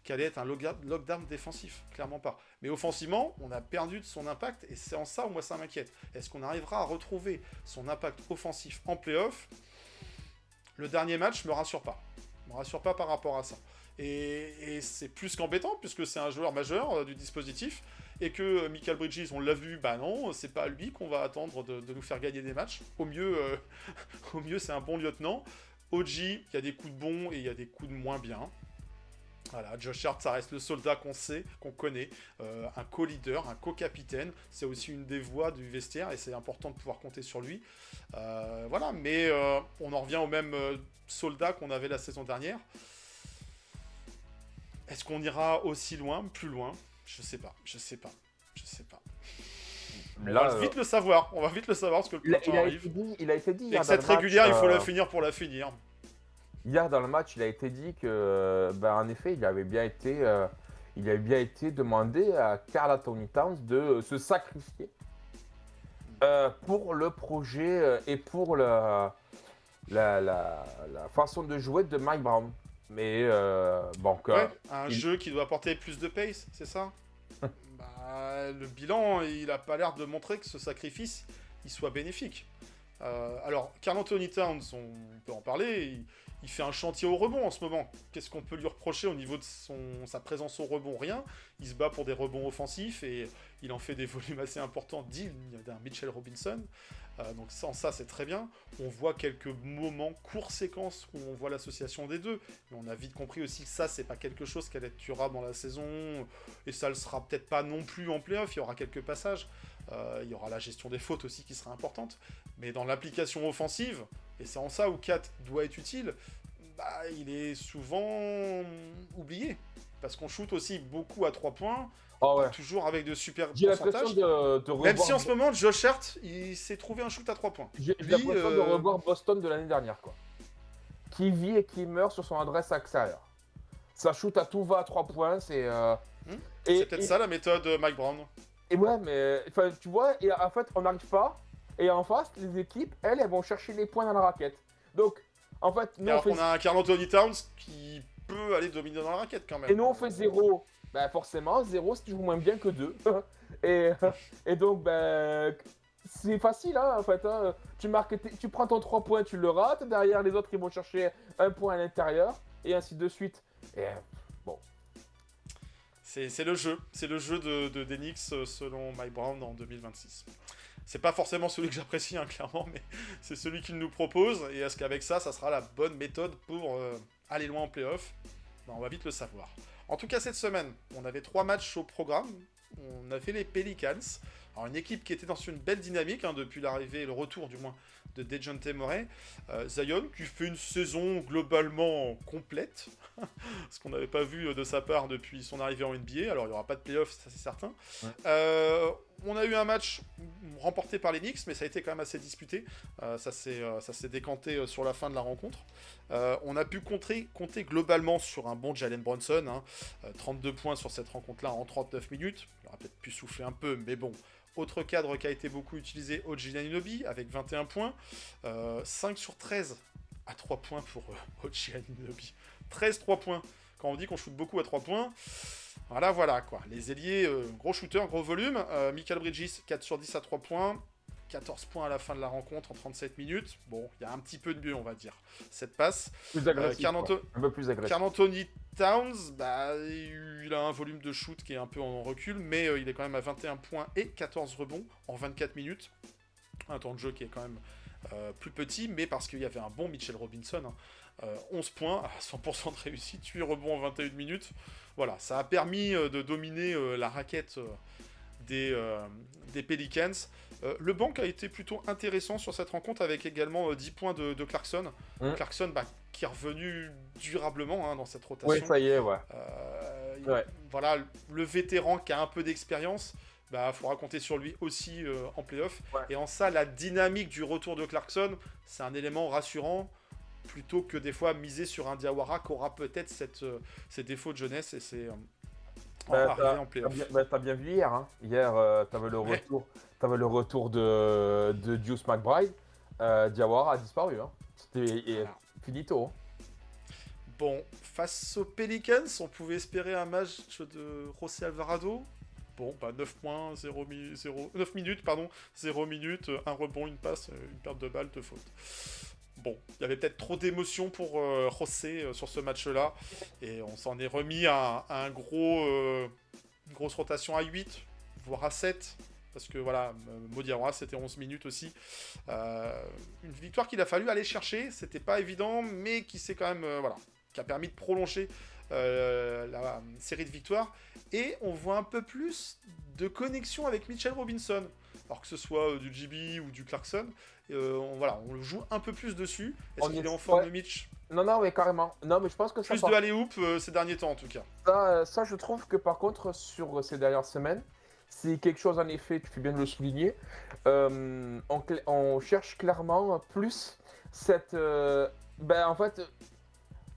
qui allait être un lockdown défensif, clairement pas. Mais offensivement, on a perdu de son impact, et c'est en ça où moi ça m'inquiète. Est-ce qu'on arrivera à retrouver son impact offensif en playoff? Le dernier match me rassure pas. Me rassure pas par rapport à ça. Et c'est plus qu'embêtant, puisque c'est un joueur majeur du dispositif, et que Mikal Bridges, on l'a vu, bah non, c'est pas à lui qu'on va attendre de nous faire gagner des matchs. Au mieux, au mieux c'est un bon lieutenant. OG, il y a des coups de bons et il y a des coups de moins bien. Voilà, Josh Hart, ça reste le soldat qu'on sait, qu'on connaît, un co-leader, un co-capitaine. C'est aussi une des voix du vestiaire et c'est important de pouvoir compter sur lui. Voilà, mais on en revient au même soldat qu'on avait la saison dernière. Est-ce qu'on ira aussi loin, plus loin? Je sais pas. Là, on va vite le savoir, parce que le printemps arrive. Il a été dit Et hier que dans cette le match, régulière, il faut la finir pour la finir. Hier dans le match, il a été dit que, en effet, il avait bien été demandé à Karl Anthony Towns de se sacrifier pour le projet et pour la façon de jouer de Mike Brown. Mais Ouais, un jeu qui doit apporter plus de pace, c'est ça? Le bilan, il a pas l'air de montrer que ce sacrifice, il soit bénéfique. Alors, Karl Anthony Towns, on peut en parler, il fait un chantier au rebond en ce moment. Qu'est-ce qu'on peut lui reprocher au niveau de sa présence au rebond? Rien. Il se bat pour des rebonds offensifs et il en fait des volumes assez importants, digne d'un Mitchell Robinson. Donc sans ça, c'est très bien. On voit quelques moments, courts séquences, où on voit l'association des deux. Mais on a vite compris aussi que ça, c'est pas quelque chose qui allait être durable dans la saison. Et ça le sera peut-être pas non plus en play-off. Il y aura quelques passages. Il y aura la gestion des fautes aussi qui sera importante. Mais dans l'application offensive, et c'est en ça où Kat doit être utile, il est souvent oublié. Parce qu'on shoot aussi beaucoup à 3 points. Oh ouais. Toujours avec de super J'ai l'impression pourcentages. de revoir. Même si en ce moment, Josh Hart, il s'est trouvé un shoot à 3 points. J'ai Lui, l'impression de revoir Boston de l'année dernière, quoi. Qui vit et qui meurt sur son adresse extérieure. Ça shoot à tout va à 3 points, c'est. C'est peut-être ça la méthode Mike Brown. Et ouais, mais tu vois, et en fait, on n'arrive pas. Et en face, les équipes, elles vont chercher les points dans la raquette. Donc, en fait, nous, Alors qu'on a un Karl Anthony Towns qui peut aller dominer dans la raquette quand même. Et nous, on fait 0. Forcément, 0, c'est toujours moins bien que 2. et donc, c'est facile, hein, en fait. Hein. Tu prends ton 3 points, tu le rates. Derrière, les autres, ils vont chercher un point à l'intérieur. Et ainsi de suite. Et bon. C'est le jeu. C'est le jeu des Knicks selon Mike Brown en 2026. C'est pas forcément celui que j'apprécie, hein, clairement, mais c'est celui qu'il nous propose. Et est-ce qu'avec ça, ça sera la bonne méthode pour aller loin en playoff? On va vite le savoir. En tout cas, cette semaine, on avait 3 matchs au programme. On avait les Pelicans. Alors, une équipe qui était dans une belle dynamique, hein, depuis l'arrivée, le retour du moins, de Dejounte Murray. Zion, qui fait une saison globalement complète. Ce qu'on n'avait pas vu de sa part depuis son arrivée en NBA. Alors, il n'y aura pas de playoff, ça c'est certain. Ouais. On a eu un match remporté par les Knicks, mais ça a été quand même assez disputé. Ça s'est décanté sur la fin de la rencontre. On a pu compter globalement sur un bon Jalen Brunson. 32 points sur cette rencontre-là en 39 minutes. Il aurait peut-être pu souffler un peu, mais bon. Autre cadre qui a été beaucoup utilisé, OG Anunoby, avec 21 points. 5 sur 13 à 3 points pour OG Anunoby. 13 3 points. Quand on dit qu'on shoot beaucoup à 3 points, voilà quoi. Les ailiers, gros shooter, gros volume. Mikal Bridges, 4 sur 10 à 3 points. 14 points à la fin de la rencontre en 37 minutes. Bon, il y a un petit peu de mieux, on va dire. Cette passe. Plus agressif, un peu plus agressif. Karl Anthony Towns, il a un volume de shoot qui est un peu en recul, mais il est quand même à 21 points et 14 rebonds en 24 minutes. Un temps de jeu qui est quand même plus petit, mais parce qu'il y avait un bon Mitchell Robinson. 11 points à 100% de réussite, 8 rebonds en 21 minutes. Voilà, ça a permis de dominer la raquette des Pelicans. Le banc a été plutôt intéressant sur cette rencontre avec également 10 points de Clarkson. Clarkson qui est revenu durablement dans cette rotation. Oui, ça y est, ouais. Voilà, le vétéran qui a un peu d'expérience, faudra compter sur lui aussi en playoff. Ouais. Et en ça, la dynamique du retour de Clarkson, c'est un élément rassurant plutôt que des fois miser sur un Diawara qui aura peut-être ces défauts de jeunesse et c'est en playoff. T'as bien vu hier. Hein. Hier, t'avais le retour de Deuce McBride. Diawara a disparu. Hein. C'était finito. Hein. Bon, face aux Pelicans, on pouvait espérer un match de José Alvarado. Bon, bah 9 points, 9 minutes, pardon, 0 minutes, un rebond, une passe, une perte de balle, 2 fautes. Bon, il y avait peut-être trop d'émotions pour José sur ce match-là, et on s'en est remis à une grosse rotation à 8, voire à 7, parce que voilà, Modiara, c'était 11 minutes aussi. Une victoire qu'il a fallu aller chercher, c'était pas évident, mais qui s'est quand même, voilà, qui a permis de prolonger la série de victoires. Et on voit un peu plus de connexion avec Mitchell Robinson. Alors que ce soit du GB ou du Clarkson, on joue un peu plus dessus. Est-ce qu'il est en forme, Mitch? Non, mais carrément. Non, mais je pense que ça... Plus de alley-oop ces derniers temps, en tout cas. Ça, je trouve que par contre, sur ces dernières semaines, c'est quelque chose, en effet, tu fais bien de le souligner. On cherche clairement plus cette... en fait,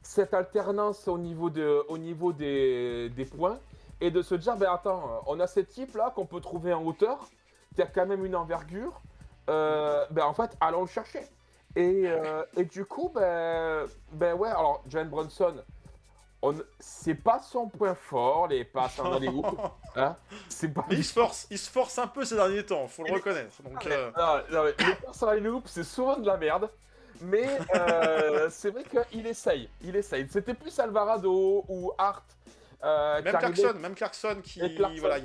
cette alternance au niveau des points. Et de se dire, attends, on a cette type-là qu'on peut trouver en hauteur, qui a quand même une envergure. En fait, allons le chercher. Et du coup, ouais, alors, Jalen Brunson, c'est pas son point fort, les passes dans les hoops. Hein, mais il se force un peu ces derniers temps, faut le reconnaître. Donc, non, mais les passes dans les hoops, c'est souvent de la merde. Mais c'est vrai qu'il essaye. C'était plus Alvarado ou Hart. Même Clarkson qui... Voilà,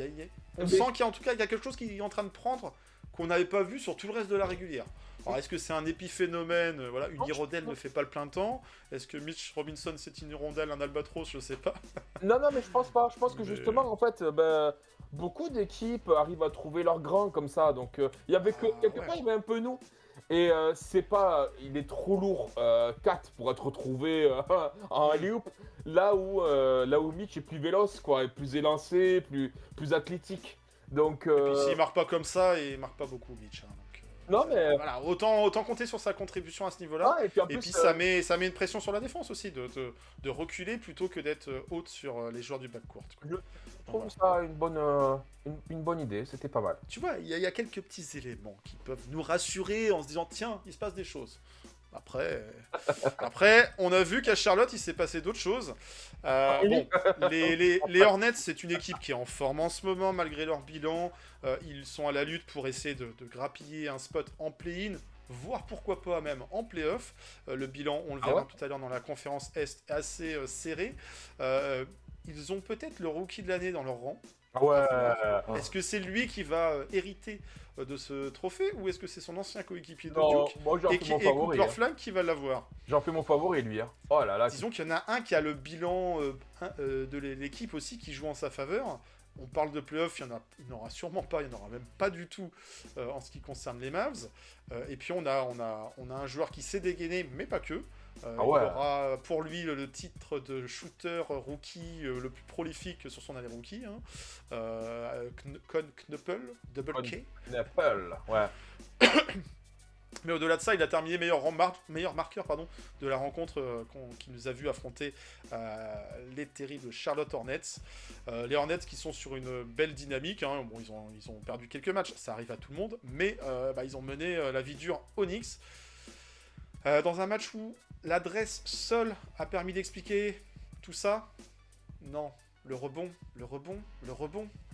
on sent qu'en tout cas, il y a quelque chose qui est en train de prendre qu'on n'avait pas vu sur tout le reste de la régulière. Alors, est-ce que c'est un épiphénomène, voilà, une hirondelle ne fait pas le plein temps? Est-ce que Mitch Robinson, c'est une hirondelle, un albatros? Je sais pas. Non, mais je pense pas. Je pense que justement, en fait, beaucoup d'équipes arrivent à trouver leur grand comme ça. Donc, il y avait quelque part, il y avait un peu nous. Et c'est pas... Il est trop lourd, 4 pour être retrouvé en alley-oop. Là où Mitch est plus véloce, quoi, et plus élancé, plus athlétique. Donc, et puis s'il marque pas comme ça, il marque pas beaucoup, Mitch. Hein, donc, non, mais... Voilà, autant compter sur sa contribution à ce niveau-là. Ah, et puis, ça met une pression sur la défense aussi, de reculer plutôt que d'être haute sur les joueurs du backcourt. Je trouve ça une bonne idée, c'était pas mal. Tu vois, il y a quelques petits éléments qui peuvent nous rassurer en se disant, tiens, il se passe des choses. Après, on a vu qu'à Charlotte, il s'est passé d'autres choses. Bon, les Hornets, c'est une équipe qui est en forme en ce moment, malgré leur bilan. Ils sont à la lutte pour essayer de grappiller un spot en play-in, voire pourquoi pas même en play-off. Le bilan, on le verra tout à l'heure dans la conférence Est, est assez serré. Ils ont peut-être le rookie de l'année dans leur rang. Ouais. Est-ce que c'est lui qui va hériter de ce trophée ou est-ce que c'est son ancien coéquipier de Duke et Cooper Flag qui va l'avoir? J'en fais mon favori, lui. Hein. Oh là là. Disons qu'il y en a un qui a le bilan de l'équipe aussi qui joue en sa faveur. On parle de playoff, il n'y en aura sûrement pas, il n'y en aura même pas du tout en ce qui concerne les Mavs. Et puis on a un joueur qui s'est dégainé, mais pas que. Il aura pour lui le titre de shooter rookie le plus prolifique sur son année rookie. Hein. Knuppel, Double K. Knuppel, ouais. Mais au-delà de ça, il a terminé meilleur marqueur de la rencontre qui nous a vu affronter les terribles Charlotte Hornets. Les Hornets qui sont sur une belle dynamique. Hein. Bon, ils ont perdu quelques matchs, ça arrive à tout le monde. Mais ils ont mené la vie dure au Knicks. Dans un match où l'adresse seule a permis d'expliquer tout ça, non. Le rebond.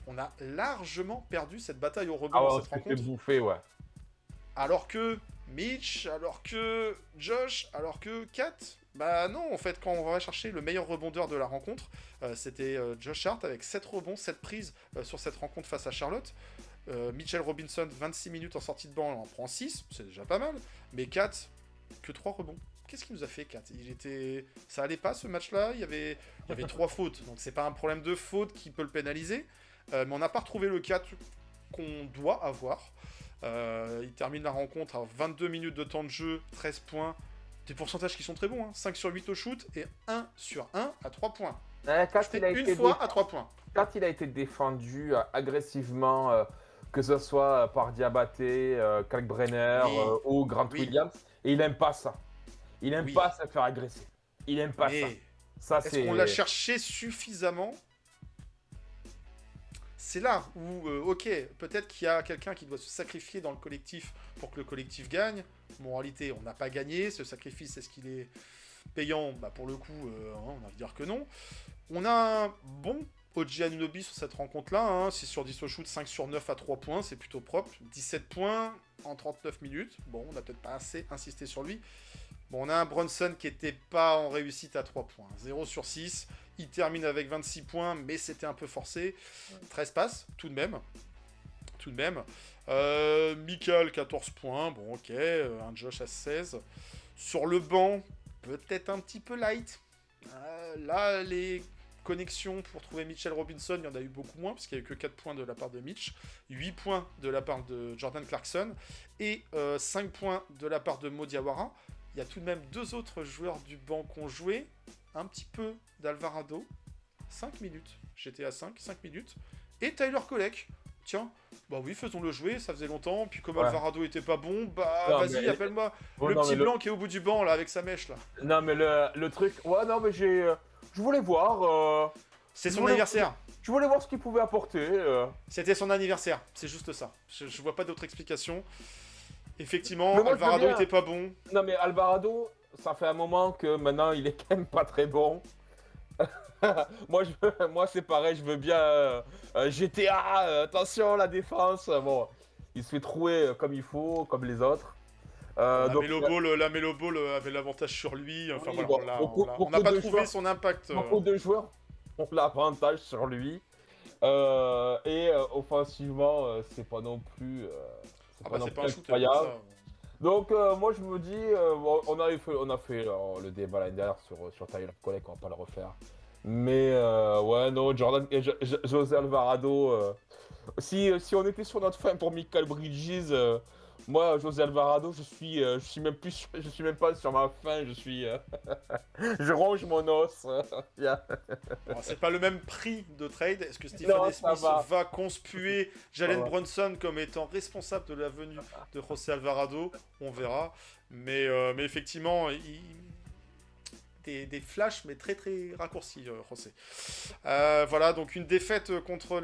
On a largement perdu cette bataille au rebond dans cette rencontre. Bouffé, ouais. Alors que Mitch, alors que Josh, alors que Kat, bah non, en fait, quand on va chercher le meilleur rebondeur de la rencontre, c'était Josh Hart avec 7 rebonds, 7 prises sur cette rencontre face à Charlotte. Mitchell Robinson, 26 minutes en sortie de banc, on en prend 6, c'est déjà pas mal. Mais Kat, que 3 rebonds. Qu'est-ce qu'il nous a fait, Kat? Ça allait pas ce match-là, il y avait 3 fautes, donc c'est pas un problème de faute qui peut le pénaliser. Mais on n'a pas retrouvé le Kat qu'on doit avoir. Il termine la rencontre à 22 minutes de temps de jeu, 13 points, des pourcentages qui sont très bons, hein. 5 sur 8 au shoot et 1 sur 1 à 3 points. Une fois à 3 points. Quand il a été défendu agressivement, que ce soit par Diabaté, Kalkbrenner ou Grant Williams, et il aime pas ça. Il aime pas se faire agresser. Il aime pas ça. Est-ce qu'on l'a cherché suffisamment? C'est là où, ok, peut-être qu'il y a quelqu'un qui doit se sacrifier dans le collectif pour que le collectif gagne. Bon, en réalité, on n'a pas gagné. Ce sacrifice, est-ce qu'il est payant, bah, pour le coup, on va dire que non. On a un bon OG Anunoby sur cette rencontre-là, hein, 6 sur 10 au shoot, 5 sur 9 à 3 points, c'est plutôt propre. 17 points en 39 minutes. Bon, on n'a peut-être pas assez insisté sur lui. Bon, on a un Brunson qui n'était pas en réussite à 3 points. 0 sur 6. Il termine avec 26 points, mais c'était un peu forcé. 13 passes, tout de même. Tout de même. Mikal, 14 points. Bon, ok. Un Josh à 16. Sur le banc, peut-être un petit peu light. Là, les connexions pour trouver Mitchell Robinson, il y en a eu beaucoup moins, parce qu'il n'y a eu que 4 points de la part de Mitch, 8 points de la part de Jordan Clarkson, et 5 points de la part de Mo Diawara. Il y a tout de même 2 autres joueurs du banc qui ont joué, un petit peu d'Alvarado, 5 minutes, j'étais à 5 minutes, et Tyler Kolek, tiens, bah oui, faisons-le jouer, ça faisait longtemps, puis comme Alvarado était pas bon, bah Non, vas-y, mais- appelle-moi Oh, le non, petit mais blanc qui est au bout du banc, là, avec sa mèche, là. Non, mais le truc. Ouais, non, mais je voulais voir. C'est Je son voulais- anniversaire. Je voulais voir ce qu'il pouvait apporter. C'était son anniversaire, c'est juste ça. Je vois pas d'autre explication. Effectivement, Mais moi, je veux Alvarado bien. était pas bon. Non, mais Alvarado, ça fait un moment que maintenant il est quand même pas très bon. Moi, c'est pareil, je veux bien GTA, attention la défense. Bon, il se fait trouer comme il faut, comme les autres. La Donc, Melo Ball avait l'avantage sur lui. Enfin Oui, voilà, bon, on n'a pas de trouvé joueurs- son impact. beaucoup de joueurs ont l'avantage sur lui. Offensivement, c'est pas non plus. Ah bah non c'est pas plus un shooter. incroyable. ça. Donc moi je me dis, bon, on a fait le débat l'année dernière sur Tyler Colley, on va pas le refaire. Mais ouais non, Jordan et José Alvarado, si on était sur notre fin pour Mikal Bridges, moi José Alvarado, je suis même pas sur ma fin, je ronge mon os. Yeah. Bon, c'est pas le même prix de trade. Est-ce que Stephen Non, A. ça Smith va. va conspuer Jalen Ça va. Brunson comme étant responsable de la venue de José Alvarado? On verra. Mais effectivement, des flashs, mais très très raccourcis, José. Voilà, donc une défaite contre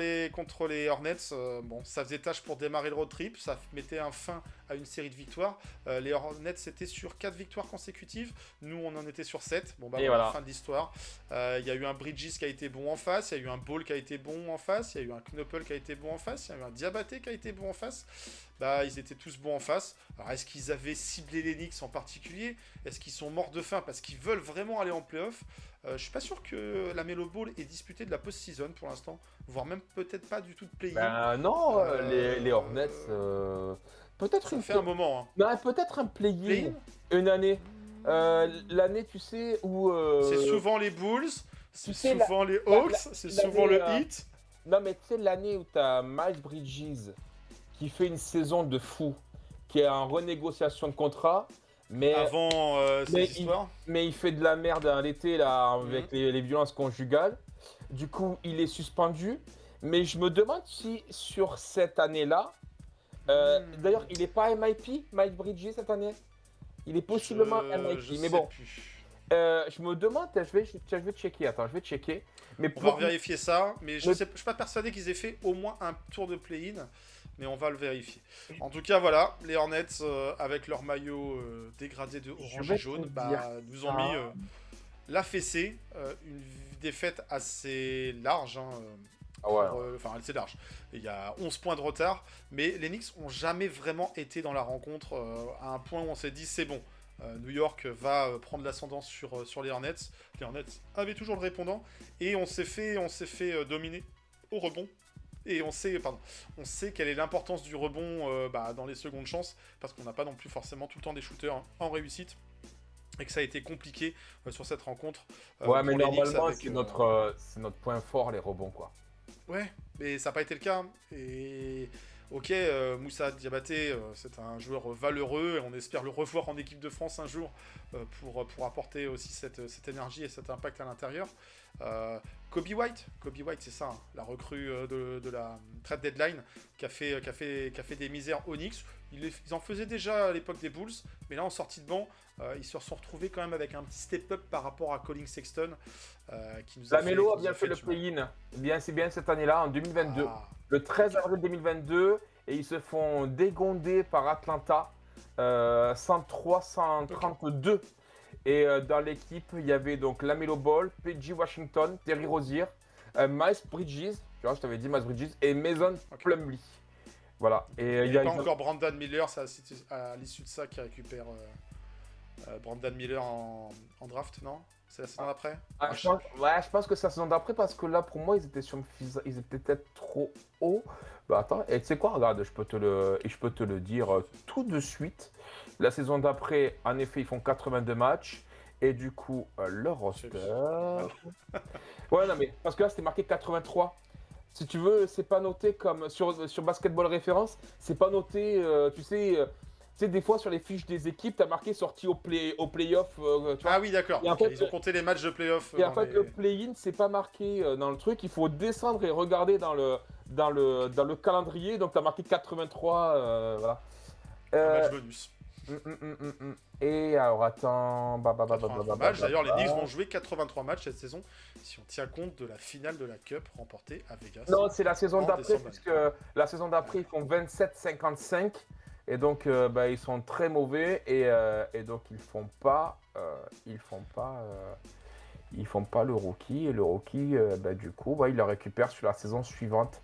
les Hornets. Bon, ça faisait tâche pour démarrer le road trip. Ça mettait un fin à une série de victoires. Les Hornets étaient sur 4 victoires consécutives. Nous, on en était sur 7. Bon, bah Et voilà, voilà. fin de l'histoire. Il y a eu un Bridges qui a été bon en face. Il y a eu un Ball qui a été bon en face. Il y a eu un Knoppel qui a été bon en face. Il y a eu un Diabaté qui a été bon en face. Bah, ils étaient tous bons en face. Alors, est-ce qu'ils avaient ciblé les Knicks en particulier? Est-ce qu'ils sont morts de faim parce qu'ils veulent vraiment aller en playoff? Je suis pas sûr que la Melo Ball ait disputé de la post-season pour l'instant, voire même peut-être pas du tout de play-in. Ben non, les Hornets, peut-être Ça une fait un moment. Hein. Non, peut-être un play-in, Play-in, une année. L'année, tu sais, où... c'est souvent les Bulls, c'est tu sais, souvent les Hawks, c'est souvent le l'année, Heat. Non, mais tu sais, l'année où tu as Miles Bridges qui fait une saison de fou, qui est en renégociation de contrat, mais, Avant mais cette histoire. mais il fait de la merde à l'été, là, avec les violences conjugales. Du coup, il est suspendu. Mais je me demande si, sur cette année-là... D'ailleurs, il n'est pas MIP, Miles Bridges, cette année? Il est possiblement MIP, Je mais sais bon. plus. Je me demande, je vais checker, attends, je vais checker. Mais On va vérifier ça, mais je suis pas persuadé qu'ils aient fait au moins un tour de play-in, mais on va le vérifier. En tout cas, voilà, les Hornets, avec leur maillot dégradé de orange vais et jaune, te bah, dire nous ont mis la fessée, une défaite assez large, hein, Ah ouais. enfin assez large. Il y a 11 points de retard, mais les Knicks ont jamais vraiment été dans la rencontre à un point où on s'est dit c'est bon. New York va prendre l'ascendance sur les Hornets. Les Hornets avaient toujours le répondant et on s'est fait dominer au rebond. Et on sait quelle est l'importance du rebond dans les secondes chances, parce qu'on n'a pas non plus forcément tout le temps des shooters en réussite, et que ça a été compliqué sur cette rencontre. Ouais, mais pour les Knicks normalement, avec, c'est notre point fort, les rebonds, quoi. Ouais, mais ça n'a pas été le cas. Et ok, Moussa Diabaté, c'est un joueur valeureux, et on espère le revoir en équipe de France un jour pour apporter aussi cette énergie et cet impact à l'intérieur. Kobe White, c'est ça, hein, la recrue de la trade deadline qui a fait des misères aux Knicks. Ils en faisaient déjà à l'époque des Bulls, mais là en sortie de banc, ils se sont retrouvés quand même avec un petit step-up par rapport à Colin Sexton. Qui nous a La Melo a qui nous bien fait le du mal. play-in. C'est bien cette année-là, en 2022. Ah. Le 13 avril 2022, et ils se font dégonder par Atlanta 103-132. Et dans l'équipe, il y avait donc Lamelo Ball, PG Washington, Terry Rozier, Miles Bridges, tu vois, je t'avais dit Miles Bridges, et Mason Ok. Plumlee. Voilà. Et Il il n'y y a a pas encore Brandon Miller, c'est à l'issue de ça qui récupère Brandon Miller en draft, non? C'est la saison d'après? Ah, Ah, je pense que c'est la saison d'après parce que là, pour moi, ils étaient peut-être trop hauts. Bah attends, et tu sais quoi, regarde, je peux te le dire tout de suite. La saison d'après, en effet, ils font 82 matchs. Et du coup, le roster. mal. Ouais, non, mais parce que là, c'était marqué 83. Si tu veux, c'est pas noté comme sur Basketball Référence, c'est pas noté, tu sais, des fois sur les fiches des équipes, t'as marqué sortie au playoff, tu vois. Ah oui, d'accord. Et en Ok, fait, ils ont compté les matchs de playoff et en dans fait, les... le play-in, c'est pas marqué dans le truc. Il faut descendre et regarder dans le calendrier. Donc, tu as marqué 83. Voilà. un Euh, match bonus. Et alors, attends. 83 matchs. D'ailleurs, les Knicks vont jouer 83 matchs cette saison si on tient compte de la finale de la Cup remportée à Vegas. Non, c'est la saison en d'après, décembre puisque la saison d'après, ils font 27-55. Et donc, ils sont très mauvais. Et donc, ils font pas le rookie. Et le rookie, du coup, il le récupère sur la saison suivante.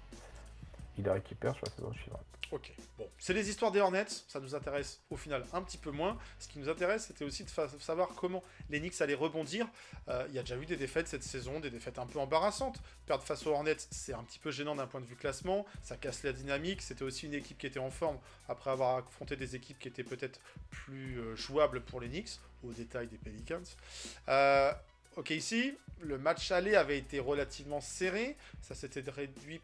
Ok, bon, c'est les histoires des Hornets, ça nous intéresse au final un petit peu moins. Ce qui nous intéresse, c'était aussi de savoir comment les Knicks allaient rebondir. Il y a déjà eu des défaites cette saison, des défaites un peu embarrassantes. Perdre face aux Hornets, c'est un petit peu gênant d'un point de vue classement, ça casse la dynamique. C'était aussi une équipe qui était en forme après avoir affronté des équipes qui étaient peut-être plus jouables pour les Knicks, au détail des Pelicans. Ok, ici, le match aller avait été relativement serré. Ça s'était terminé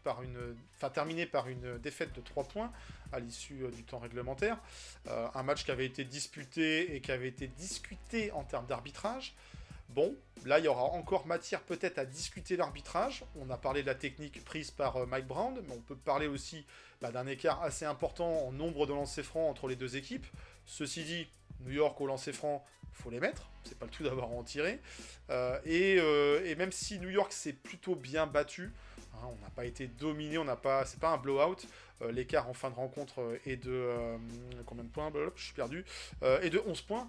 par une défaite de 3 points à l'issue du temps réglementaire. Un match qui avait été disputé et qui avait été discuté en termes d'arbitrage. Bon, là, il y aura encore matière peut-être à discuter l'arbitrage. On a parlé de la technique prise par Mike Brown, mais on peut parler aussi d'un écart assez important en nombre de lancers francs entre les deux équipes. Ceci dit, New York au lancer franc, faut les mettre, c'est pas le tout d'avoir à en tirer. Et même si New York s'est plutôt bien battu, hein, on n'a pas été dominé, c'est pas un blowout. L'écart en fin de rencontre est de combien de points? Je suis perdu. Et de 11 points.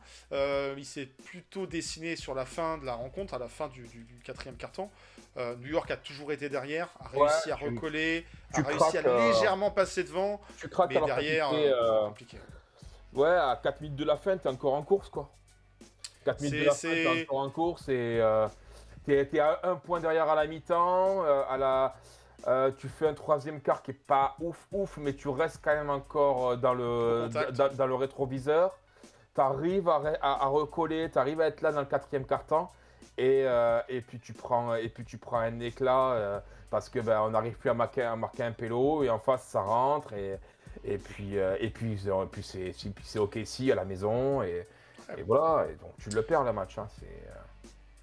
Il s'est plutôt dessiné sur la fin de la rencontre, à la fin du quatrième quart-temps. New York a toujours été derrière, a réussi à recoller, a réussi à légèrement passer devant, mais derrière, compliqué. Ouais, à 4 minutes de la fin, t'es encore en course, quoi. 4 minutes de la fin, t'es encore en course et t'es à 1 point derrière à la mi-temps. Tu fais un troisième quart qui est pas ouf, mais tu restes quand même encore dans le rétroviseur. T'arrives à recoller, t'arrives à être là dans le quatrième quart-temps et puis tu prends un éclat parce que on n'arrive plus à marquer un pélo et en face ça rentre et puis c'est OKC à la maison et voilà, et donc tu le perds le match. Hein,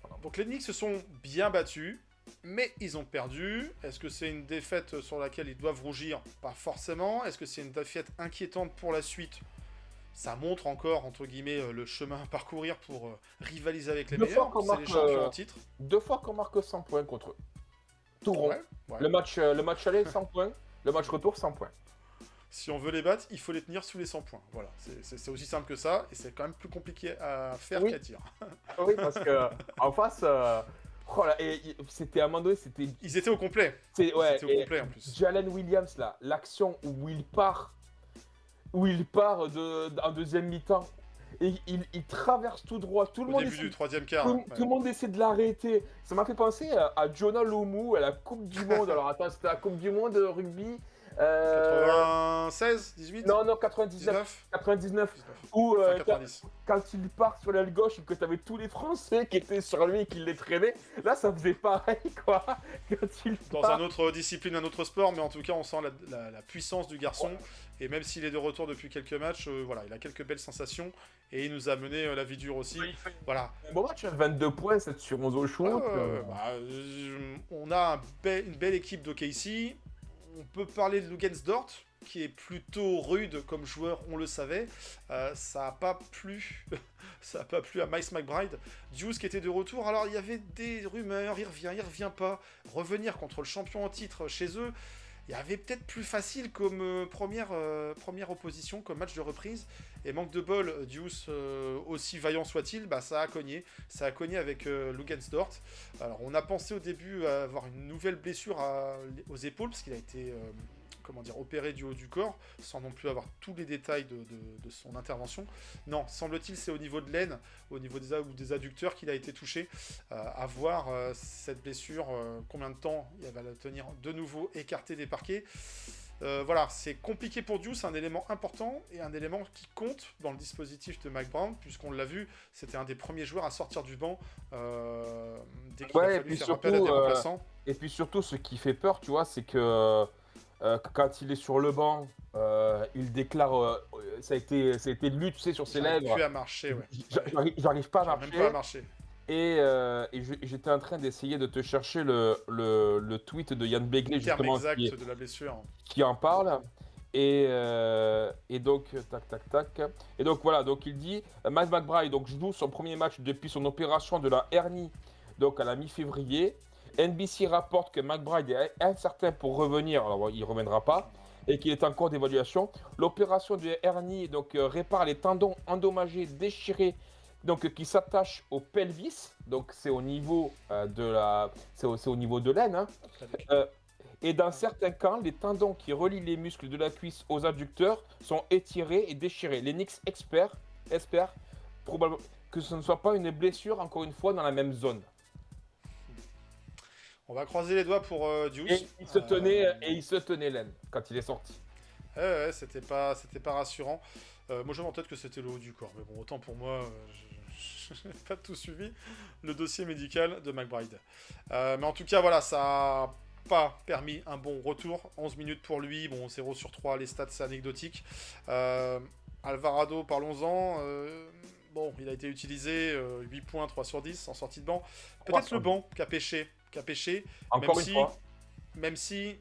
voilà. Donc les Knicks se sont bien battus, mais ils ont perdu. Est-ce que c'est une défaite sur laquelle ils doivent rougir? Pas forcément. Est-ce que c'est une défaite inquiétante pour la suite? Ça montre encore, entre guillemets, le chemin à parcourir pour rivaliser avec les meilleurs. C'est les champions en titre. 2 fois qu'on marque 100 points contre eux. Tout rond. Ouais. Le match aller, 100 points. Le match retour, 100 points. Si on veut les battre, il faut les tenir sous les 100 points. Voilà, c'est aussi simple que ça, et c'est quand même plus compliqué à faire qu'à dire. Oui, parce que en face, c'était à un moment donné, Ils étaient au complet. Ils étaient au complet en plus. Jalen Williams, là, l'action où il part en deuxième mi-temps, et il traverse tout droit. Tout le monde début du troisième quart. tout le monde essaie de l'arrêter. Ça m'a fait penser à Jonah Lomu à la Coupe du Monde. Alors attends, c'était la Coupe du Monde de rugby. 96, 18 Non, 99. 99. Où 90. quand il part sur l'aile gauche et que tu avais tous les Français qui étaient sur lui et qui les traînaient, là ça faisait pareil quoi. Dans une autre discipline, un autre sport, mais en tout cas on sent la puissance du garçon. Et même s'il est de retour depuis quelques matchs, il a quelques belles sensations et il nous a mené la vie dure aussi. Voilà. Bon match, 22 points, 7 sur 11 au shoot. On a une belle équipe d'OKC. On peut parler de Lugensdort, qui est plutôt rude comme joueur, on le savait. Ça n'a pas plu à Miles McBride. Deuce qui était de retour. Alors, il y avait des rumeurs, il revient pas. Revenir contre le champion en titre chez eux, Il y avait peut-être plus facile comme première opposition, comme match de reprise. Et manque de bol, Deuce, aussi vaillant soit-il, bah, ça a cogné. Ça a cogné avec Lugansdort. Alors, on a pensé au début à avoir une nouvelle blessure aux épaules, parce qu'il a été opéré du haut du corps, sans non plus avoir tous les détails de son intervention. Non, semble-t-il, c'est au niveau de l'aine, au niveau des adducteurs qu'il a été touché. À voir cette blessure, combien de temps il va la tenir de nouveau écarté des parquets. Voilà, c'est compliqué pour Deuce, c'est un élément important et un élément qui compte dans le dispositif de Mike Brown, puisqu'on l'a vu, c'était un des premiers joueurs à sortir du banc dès qu'il a Ouais, et fallu puis faire appel à des surtout, remplaçants. ce qui fait peur, tu vois, c'est que quand il est sur le banc, il déclare, ça a été lu, tu sais, sur ses J'arrive lèvres. plus à marcher, ouais. J'arrive pas à J'arrive même pas à marcher. marcher. J'étais en train d'essayer de te chercher le tweet de Yann Begley, Le terme justement, exact de la blessure. qui en parle. Et donc, tac, tac, tac. Et donc, voilà, donc il dit Mike McBride donc, joue son premier match depuis son opération de la hernie, donc à la mi-février. NBC rapporte que McBride est incertain pour revenir, alors il ne reviendra pas, et qu'il est en cours d'évaluation. L'opération de hernie donc, répare les tendons endommagés, déchirés, donc, qui s'attachent au pelvis, donc c'est au niveau c'est au niveau de l'aine, hein. Et dans certains cas, les tendons qui relient les muscles de la cuisse aux adducteurs sont étirés et déchirés. Les Knicks espèrent probablement que ce ne soit pas une blessure, encore une fois, dans la même zone. On va croiser les doigts pour Deuce. Et il se tenait l'aine quand il est sorti. Ouais, c'était pas rassurant. Moi, j'avais en tête que c'était le haut du corps, mais bon, autant pour moi, je n'ai pas tout suivi le dossier médical de McBride. Mais en tout cas, voilà, ça a pas permis un bon retour. 11 minutes pour lui, bon, 0 sur 3, les stats, c'est anecdotique. Alvarado, parlons-en. Bon, il a été utilisé, 8 points, 3 sur 10 en sortie de banc. Peut-être le banc qui a pêché. Encore une fois. Même si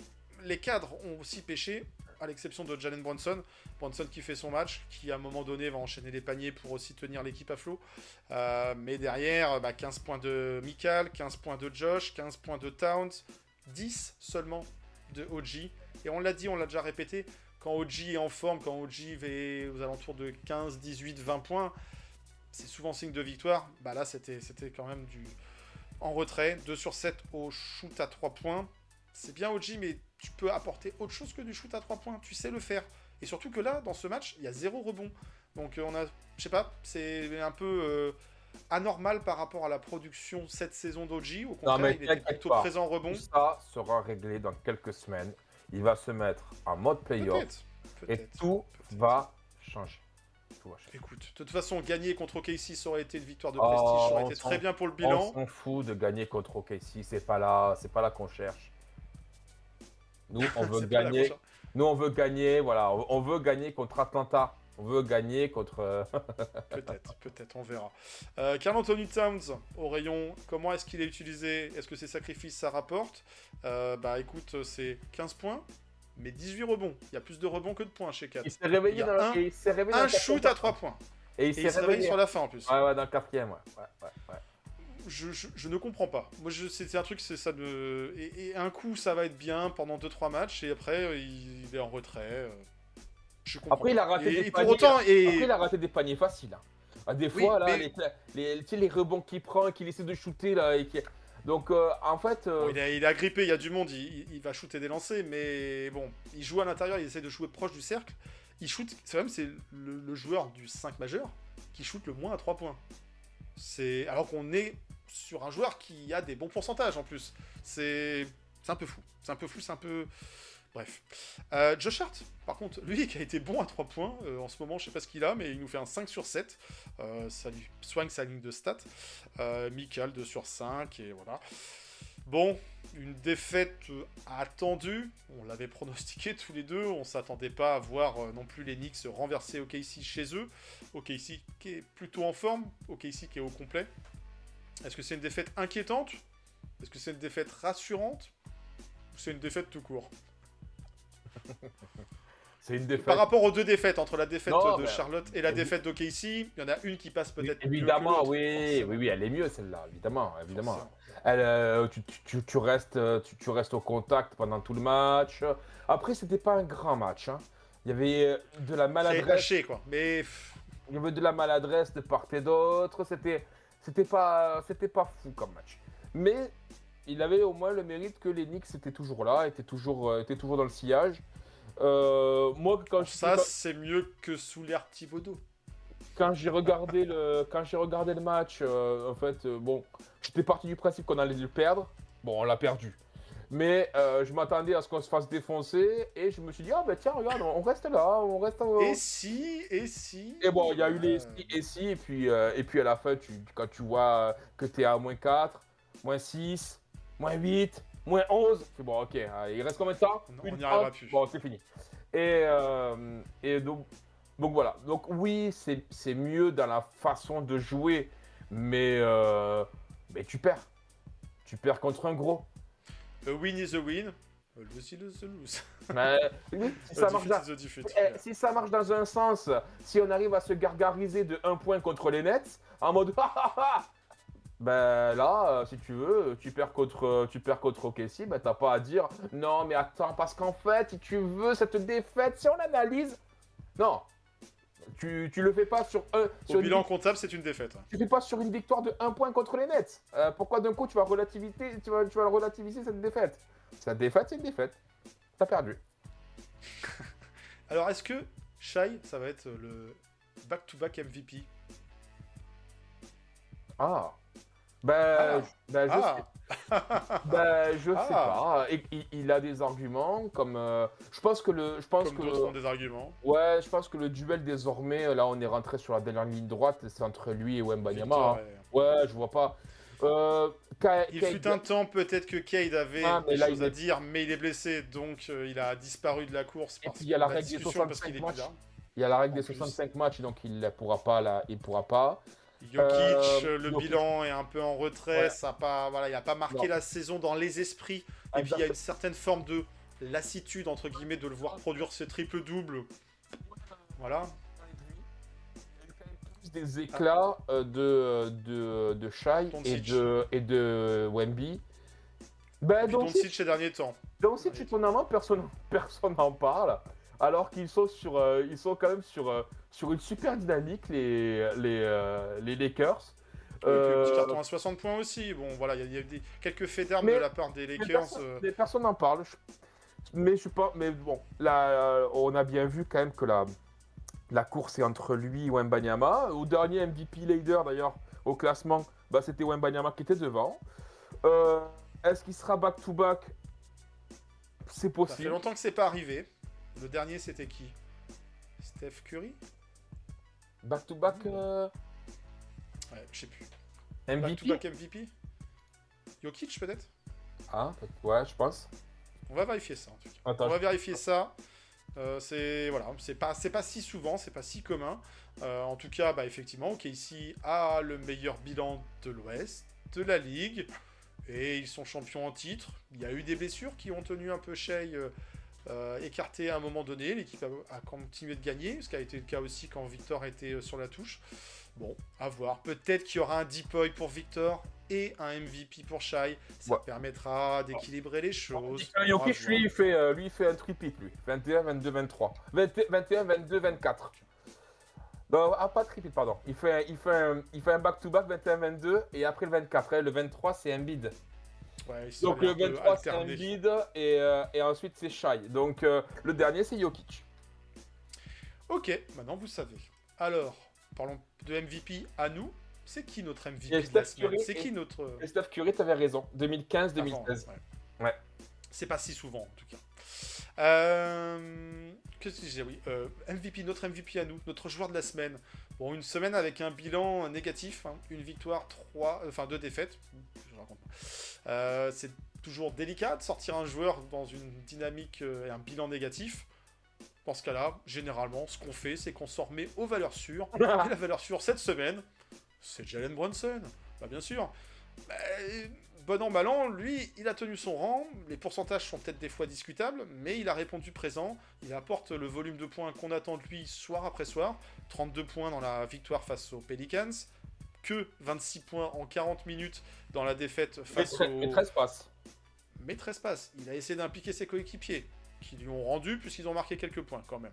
les cadres ont aussi pêché, à l'exception de Jalen Brunson. Brunson qui fait son match, qui à un moment donné va enchaîner les paniers pour aussi tenir l'équipe à flot. Mais derrière, 15 points de Mikal, 15 points de Josh, 15 points de Towns, 10 seulement de OG. Et on l'a dit, on l'a déjà répété, quand OG est en forme, quand OG est aux alentours de 15, 18, 20 points, c'est souvent signe de victoire. Bah là, c'était quand même en retrait. 2 sur 7 au shoot à 3 points. C'est bien OG, mais tu peux apporter autre chose que du shoot à 3 points. Tu sais le faire. Et surtout que là, dans ce match, il y a 0 rebond. Donc je sais pas, c'est un peu anormal par rapport à la production cette saison d'OG. Au contraire, il était plutôt présent en rebond. Tout ça sera réglé dans quelques semaines. Il va se mettre en mode playoff. Et tout va changer. Écoute, de toute façon, gagner contre OKC, ça aurait été une victoire de prestige. Ça aurait été très bien pour le bilan. On s'en fout de gagner contre OKC. C'est pas là qu'on cherche. Nous, on veut gagner. Nous, on veut gagner. Voilà, on veut gagner contre Atlanta. On veut gagner contre. Peut-être, on verra. Karl Anthony Towns au rayon, comment est-ce qu'il est utilisé? Est-ce que ses sacrifices ça rapporte? Bah écoute, c'est 15 points, mais 18 rebonds. Il y a plus de rebonds que de points chez 4. Il s'est réveillé dans un shoot à 3 points. Et il s'est réveillé sur la fin en plus. Ouais, dans le quatrième, ouais. Je ne comprends pas. Moi, c'est un truc, c'est ça de. Et un coup, ça va être bien pendant 2-3 matchs, et après, il est en retrait. Je comprends. Après, il a raté des paniers. Pour autant, Après, il a raté des paniers faciles. Hein. Des fois, là, mais... les rebonds qu'il prend, qu'il essaie de shooter, là. Donc, en fait. Bon, il est agrippé, il y a du monde, il va shooter des lancers, mais bon, il joue à l'intérieur, il essaie de jouer proche du cercle. Il shoot, c'est le joueur du 5 majeur qui shoot le moins à 3 points. Alors qu'on est sur un joueur qui a des bons pourcentages en plus. C'est un peu fou. C'est un peu. Bref. Josh Hart, par contre, lui qui a été bon à 3 points, en ce moment, je sais pas ce qu'il a, mais il nous fait un 5 sur 7. Ça lui soigne sa ligne de stats. Mikal 2 sur 5, et voilà. Bon, une défaite attendue. On l'avait pronostiqué tous les deux. On s'attendait pas à voir non plus les Knicks renverser OKC chez eux. OKC qui est plutôt en forme. OKC qui est au complet. Est-ce que c'est une défaite inquiétante? Est-ce que c'est une défaite rassurante? Ou c'est une défaite tout court? C'est une défaite. Par rapport aux deux défaites, entre la défaite Non, de mais- Charlotte et la défaite d'OKC, il y en a une qui passe peut-être mieux que Évidemment, l'autre, oui, forcément. oui, elle est mieux celle-là, évidemment, évidemment. Forcément. Tu restes au contact pendant tout le match. Après, c'était pas un grand match, hein. Il y avait de la C'est maladresse. haché, quoi. Mais Il y avait de la maladresse de part et d'autre. C'était pas fou comme match. Mais il avait au moins le mérite que les Knicks étaient toujours là, étaient toujours dans le sillage. Moi, ça, c'est mieux que sous l'ère Thibodeau. quand j'ai regardé le match, en fait, bon, j'étais parti du principe qu'on allait le perdre. Bon, on l'a perdu. Mais je m'attendais à ce qu'on se fasse défoncer et je me suis dit, ah ben tiens, regarde, on reste là, on reste en... Et si... Et bon, il y a eu les si, et puis à la fin, quand tu vois que tu es à -4, -6, -8, -11, tu fais bon, ok, il reste combien de temps? On Une n'y arrivera heure. plus. Bon, c'est fini. Et donc voilà. Donc oui, c'est mieux dans la façon de jouer, mais tu perds. Tu perds contre un gros. A win is a win, a lose is a lose. Mais, oui, si ça A marche defeat is a defeat. si ça marche dans un sens, si on arrive à se gargariser de 1 point contre les Nets, en mode ben là, si tu veux, tu perds contre OKC, ben t'as pas à dire non mais attends, parce qu'en fait, si tu veux cette défaite, si on l'analyse, non, tu le fais pas sur Au bilan comptable, c'est une défaite. tu fais pas sur une victoire de 1 point contre les Nets. Pourquoi d'un coup tu vas relativiser cette défaite? Cette défaite, c'est une défaite. T'as perdu. Alors, est-ce que Shai, ça va être le back-to-back MVP? Ah. Ben, je sais pas. Et, il a des arguments comme. Je pense que Comme d'autres ont des arguments. ouais, je pense que le duel désormais, là, on est rentré sur la dernière ligne droite, c'est entre lui et Wembanyama. Victor, Hein. Ouais, je vois pas. Il fut un temps peut-être que Cade avait mais des là, choses il à est- dire, mais il est blessé, donc il a disparu de la course. Et Parce puis, il y a la de règle des discussion parce 65 qu'il est plus matchs. là. Il y a la règle En des plus. 65 matchs, donc il ne pourra pas là, il pourra pas. Jokic, le Jokic. bilan est un peu en retrait, Ouais. ça a pas, voilà, il n'a pas marqué Non. la saison dans les esprits. Et puis il y a une certaine forme de lassitude, entre guillemets, de le voir produire ses triple-doubles. Voilà. Des éclats de Shai Doncic. et de Wemby. Ben, Et puis Doncic ces derniers temps. Doncic, étonnamment, personne n'en parle. Alors qu'ils sont ils sont quand même sur une super dynamique, les Lakers. Et puis, le petit carton à 60 points aussi. Bon, voilà, il y a quelques faits d'armes de Mais- la part des Mais Lakers. mais personne n'en parle. Mais je sais pas. Mais bon, là, on a bien vu quand même que la course est entre lui et Wembanyama. Au dernier MVP leader d'ailleurs au classement, bah, c'était Wembanyama qui était devant. Est-ce qu'il sera back-to-back? C'est Ça fait possible. longtemps que c'est pas arrivé. Le dernier, c'était qui? Steph Curry? Back-to-back Ouais, je sais plus. MVP? Back-to-back MVP? Jokic, peut-être? Ah, ouais, je pense. On va vérifier ça, en tout cas. Attends, On va vérifier ça. C'est voilà, c'est pas si souvent, c'est pas si commun. En tout cas, bah, effectivement, OKC a le meilleur bilan de l'Ouest, de la Ligue, et ils sont champions en titre. Il y a eu des blessures qui ont tenu un peu Shai écarté à un moment donné. L'équipe a continué de gagner, ce qui a été le cas aussi quand Victor était sur la touche. Bon, à voir. Peut-être qu'il y aura un deep boy pour Victor et un MVP pour Shai. Ça Ouais. permettra d'équilibrer les choses. Jokic, À lui, il fait un tripit, lui. 21, 22, 23. 21, 22, 24. Non, pas tripit, pardon. Il fait un back-to-back 21, 22 et après le 24. Le 23, c'est Embiid. Ouais, ils Donc sont le un peu 23, c'est alternés. Embiid et ensuite c'est Shai. Donc le dernier, c'est Jokic. Ok, maintenant vous savez. Alors, parlons de MVP à nous. C'est qui notre MVP Et de la Steph semaine? Curry C'est et- qui notre... Et Steph Curry, t'avais raison. 2015, avant, 2016. ouais. Ouais. C'est pas si souvent, en tout cas. Qu'est-ce que je disais? Oui. MVP, notre MVP à nous, notre joueur de la semaine. Bon, une semaine avec un bilan négatif. Hein. Une victoire, 2 défaites. Je raconte pas. C'est toujours délicat de sortir un joueur dans une dynamique et un bilan négatif. Dans ce cas-là, généralement, ce qu'on fait, c'est qu'on s'en remet aux valeurs sûres. Et la valeur sûre cette semaine, c'est Jalen Brunson. Bah, bien sûr. Bah, bon an, mal an, lui, il a tenu son rang. Les pourcentages sont peut-être des fois discutables, mais il a répondu présent. Il apporte le volume de points qu'on attend de lui soir après soir. 32 points dans la victoire face aux Pelicans. Que 26 points en 40 minutes dans la défaite face aux... Mais 13 passes. Mais 13 passes. Il a essayé d'impliquer ses coéquipiers, qui lui ont rendu, puisqu'ils ont marqué quelques points quand même.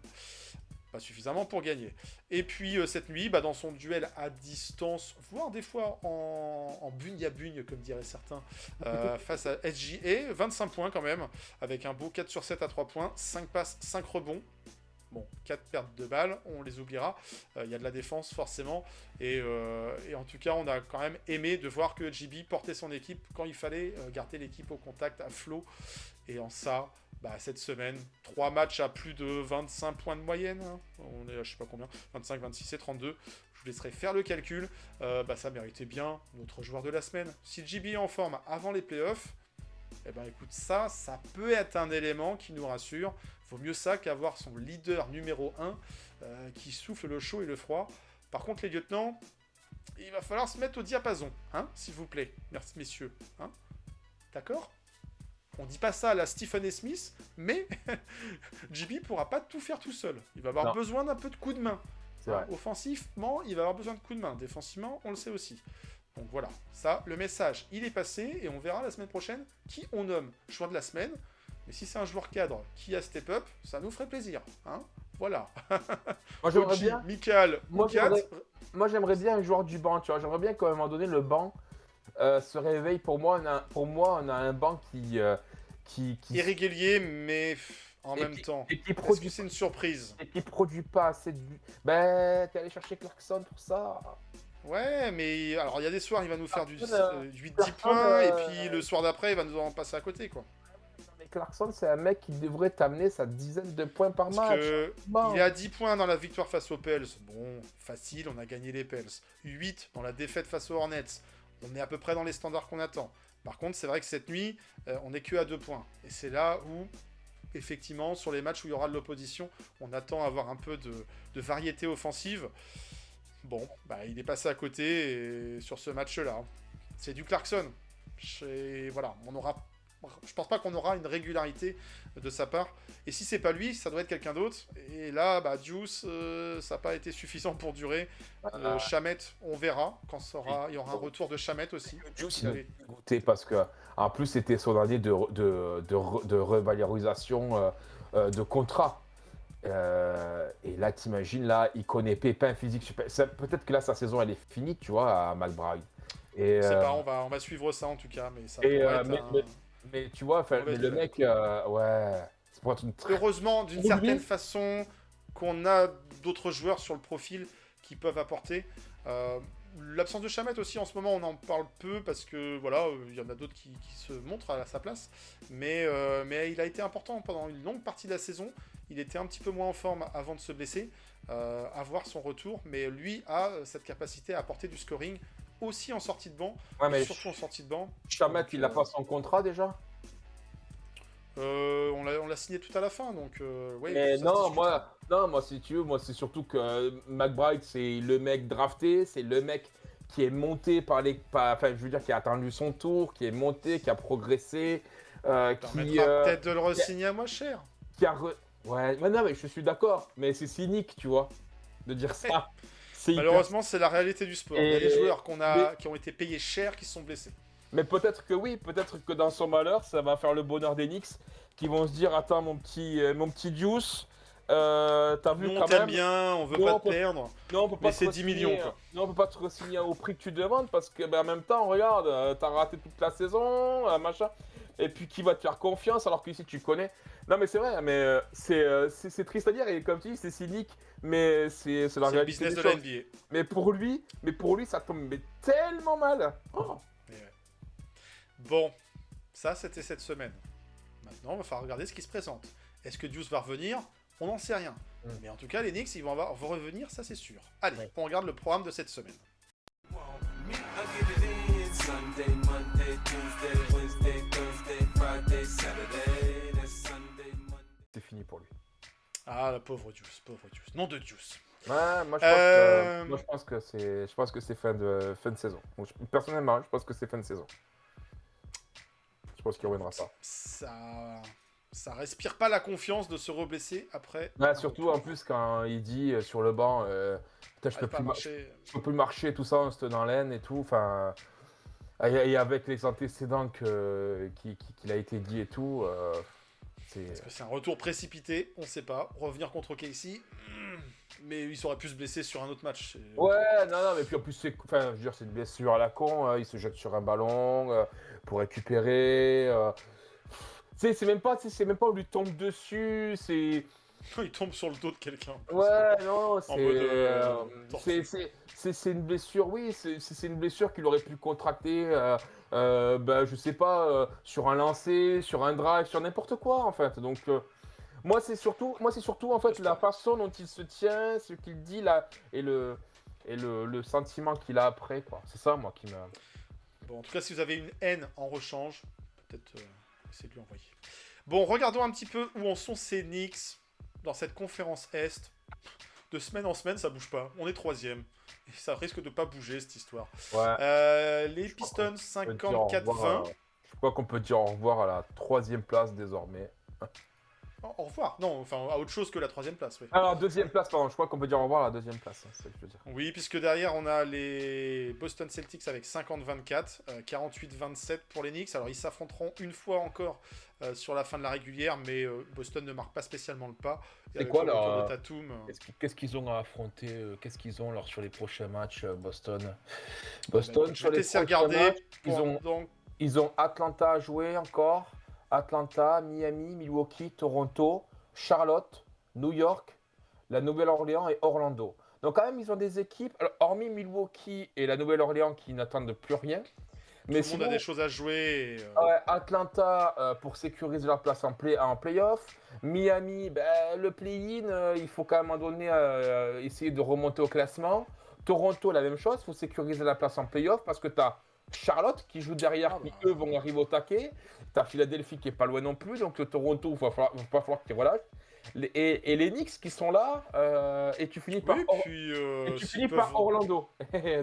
Pas suffisamment pour gagner. Et puis cette nuit, dans son duel à distance, voire des fois en bugne à bugne, comme diraient certains, face à SGA, 25 points quand même, avec un beau 4 sur 7 à 3 points, 5 passes, 5 rebonds. Bon, 4 pertes de balles, on les oubliera. Il y a de la défense forcément. Et en tout cas, on a quand même aimé de voir que JB portait son équipe quand il fallait garder l'équipe au contact, à flot. Et en ça... cette semaine, 3 matchs à plus de 25 points de moyenne. Hein. On est à je sais pas combien, 25, 26 et 32. Je vous laisserai faire le calcul. Ça méritait bien notre joueur de la semaine. Si JB est en forme avant les playoffs, écoute, ça peut être un élément qui nous rassure. Vaut mieux ça qu'avoir son leader numéro 1 qui souffle le chaud et le froid. Par contre, les lieutenants, il va falloir se mettre au diapason, hein, s'il vous plaît. Merci, messieurs. Hein. D'accord ? On dit pas ça à la Stephen A. Smith, mais JB pourra pas tout faire tout seul. Il va avoir besoin d'un peu de coup de main. C'est vrai. Offensivement, il va avoir besoin de coup de main. Défensivement, on le sait aussi. Donc voilà, ça, le message, il est passé et on verra la semaine prochaine qui on nomme joueur de la semaine. Mais si c'est un joueur cadre qui a step up, ça nous ferait plaisir. Hein, voilà. Moi, j'aimerais bien. Michael, Moi, j'aimerais bien un joueur du banc, tu vois. J'aimerais bien qu'à un moment donné, le banc se réveille. Pour moi, on a un banc qui irrégulier, mais en même temps, et qui est-ce produit, que c'est une surprise? et qui produit pas assez de buts. T'es allé chercher Clarkson pour ça. Ouais, mais alors il y a des soirs, il va nous faire du Clarkson, 8-10 points, et puis le soir d'après, il va nous en passer à côté, quoi. Mais Clarkson, c'est un mec qui devrait t'amener sa dizaine de points par Parce match. que Bon. il est à 10 points dans la victoire face aux Pels. Bon, facile, on a gagné les Pels. 8 dans la défaite face aux Hornets. On est à peu près dans les standards qu'on attend. Par contre, c'est vrai que cette nuit, on n'est que à 2 points. Et c'est là où, effectivement, sur les matchs où il y aura de l'opposition, on attend à avoir un peu de variété offensive. Bon, il est passé à côté et sur ce match-là. C'est du Clarkson. Voilà, je pense pas qu'on aura une régularité de sa part. Et si c'est pas lui, ça doit être quelqu'un d'autre. Et là, Deuce, ça n'a pas été suffisant pour durer. Shamet, on verra quand il y aura un retour de Shamet aussi. Deuce, il a goûté parce que, en plus, c'était son année de revalorisation de contrat. Et là, t'imagines, là, il connaît Pépin physique. Peut-être que là, sa saison, elle est finie, tu vois, à McBride. Je sais pas, on va suivre ça en tout cas, mais ça pourrait être mais tu vois, le mec, ouais, c'est pour être une très... Heureusement, d'une certaine façon, qu'on a d'autres joueurs sur le profil qui peuvent apporter. L'absence de Shamet aussi, en ce moment, on en parle peu parce que, voilà, il y en a d'autres qui se montrent à sa place. Mais il a été important pendant une longue partie de la saison. Il était un petit peu moins en forme avant de se blesser, à voir son retour. Mais lui a cette capacité à apporter du scoring aussi en sortie de banc, mais surtout en sortie de banc. Shamet, il a pas son contrat déjà? On l'a signé tout à la fin, donc ouais. Mais moi, si tu veux, moi c'est surtout que McBride, c'est le mec drafté, c'est le mec qui est monté qui a attendu son tour, qui est monté, qui a progressé, peut-être de le re-signer à moins cher. Ouais, non, mais je suis d'accord, mais c'est cynique, tu vois, de dire ça. Malheureusement, c'est la réalité du sport. Il y a des joueurs qui ont été payés cher qui se sont blessés. Mais peut-être que oui, peut-être que dans son malheur, ça va faire le bonheur des Knicks qui vont se dire, attends mon petit Deuce, t'as vu nous, quand on t'aime même bien, on veut pas te perdre. Non, on peut pas mais c'est 10 millions quoi. Non, on peut pas te re-signer au prix que tu demandes parce que en même temps, regarde, t'as raté toute la saison, machin. Et puis qui va te faire confiance alors que ici tu connais. Non mais c'est vrai, mais c'est triste à dire et comme tu dis, c'est cynique, mais c'est la réalité. C'est le business de la NBA. Mais pour lui, ça tombe tellement mal. Oh. Bon, ça c'était cette semaine. Maintenant, il va falloir regarder ce qui se présente. Est-ce que Deuce va revenir? On n'en sait rien. Mais en tout cas, les Knicks, ils vont revenir, ça c'est sûr. Allez, on regarde le programme de cette semaine. Sunday, Monday, Tuesday, Wednesday, Thursday, Friday, Saturday, that's Sunday, Monday. C'est fini pour lui. Ah, la pauvre Deuce. Nom de Deuce. Ouais, moi je pense que c'est fin de saison. Personnellement, je pense que c'est fin de saison. Je pense qu'il reviendra pas. Ça respire pas la confiance de se reblesser après. Ouais, un surtout retour. en plus quand il dit sur le banc, putain, J'arrive pas à marcher. je peux plus marcher, tout ça, en se tenant laine et tout. Enfin, et avec les antécédents qu'il a été dit et tout, c'est. Est-ce que c'est un retour précipité? On sait pas. Revenir contre Casey, mais il aurait pu se blesser sur un autre match. Ouais, non, mais puis en plus, enfin, je veux dire, c'est une blessure à la con. Il se jette sur un ballon pour récupérer. Tu sais, c'est même pas on lui tombe dessus. Il tombe sur le dos de quelqu'un. Ouais, non, En mode, torse. c'est une blessure, oui, c'est une blessure qu'il aurait pu contracter, ben, je sais pas, sur un lancer, sur un drive, sur n'importe quoi, en fait. Donc, moi, c'est surtout, en fait, la façon dont il se tient, ce qu'il dit là, et le sentiment qu'il a après, quoi. C'est ça, moi, qui m'a. Bon, en tout cas, si vous avez une haine en rechange, peut-être essayez de lui envoyer. Bon, regardons un petit peu où en sont ces Knicks dans cette conférence Est. De semaine en semaine, ça bouge pas. On est 3e. Et ça risque de pas bouger, cette histoire. Ouais. Les Je crois Pistons, qu'on peut dire au 54-20. revoir, je crois qu'on peut dire au revoir à la 3e place désormais. Au revoir. Non, enfin, à autre chose que la 3e place, oui. Alors, 2e place, pardon, je crois qu'on peut dire au revoir à la 2e place, hein, c'est ce que je veux dire. Oui, puisque derrière, on a les Boston Celtics avec 50-24, 48-27 pour les Knicks. Alors, ils s'affronteront une fois encore sur la fin de la régulière, mais Boston ne marque pas spécialement le pas. Et C'est avec quoi, le retour là de Tatum, Qu'est-ce qu'ils ont à affronter Qu'est-ce qu'ils ont sur les prochains matchs, Boston? Boston, je sur vais te les laisser prochains regarder. matchs, ils ont Atlanta à jouer encore. Atlanta, Miami, Milwaukee, Toronto, Charlotte, New York, la Nouvelle-Orléans et Orlando. Donc quand même, ils ont des équipes, alors, hormis Milwaukee et la Nouvelle-Orléans qui n'attendent plus rien. Mais Tout le monde a des choses à jouer. Et, ouais, Atlanta pour sécuriser leur place en playoff. Miami, ben, le play-in, il faut quand même à un moment donné essayer de remonter au classement. Toronto, la même chose, il faut sécuriser la place en playoff parce que tu as Charlotte qui joue derrière, qui eux vont arriver au taquet. Tu as Philadelphie qui est pas loin non plus, donc le Toronto, il va pas falloir qu'ils relâchent. Et les Knicks qui sont là, et tu finis par, oui, puis Orlando.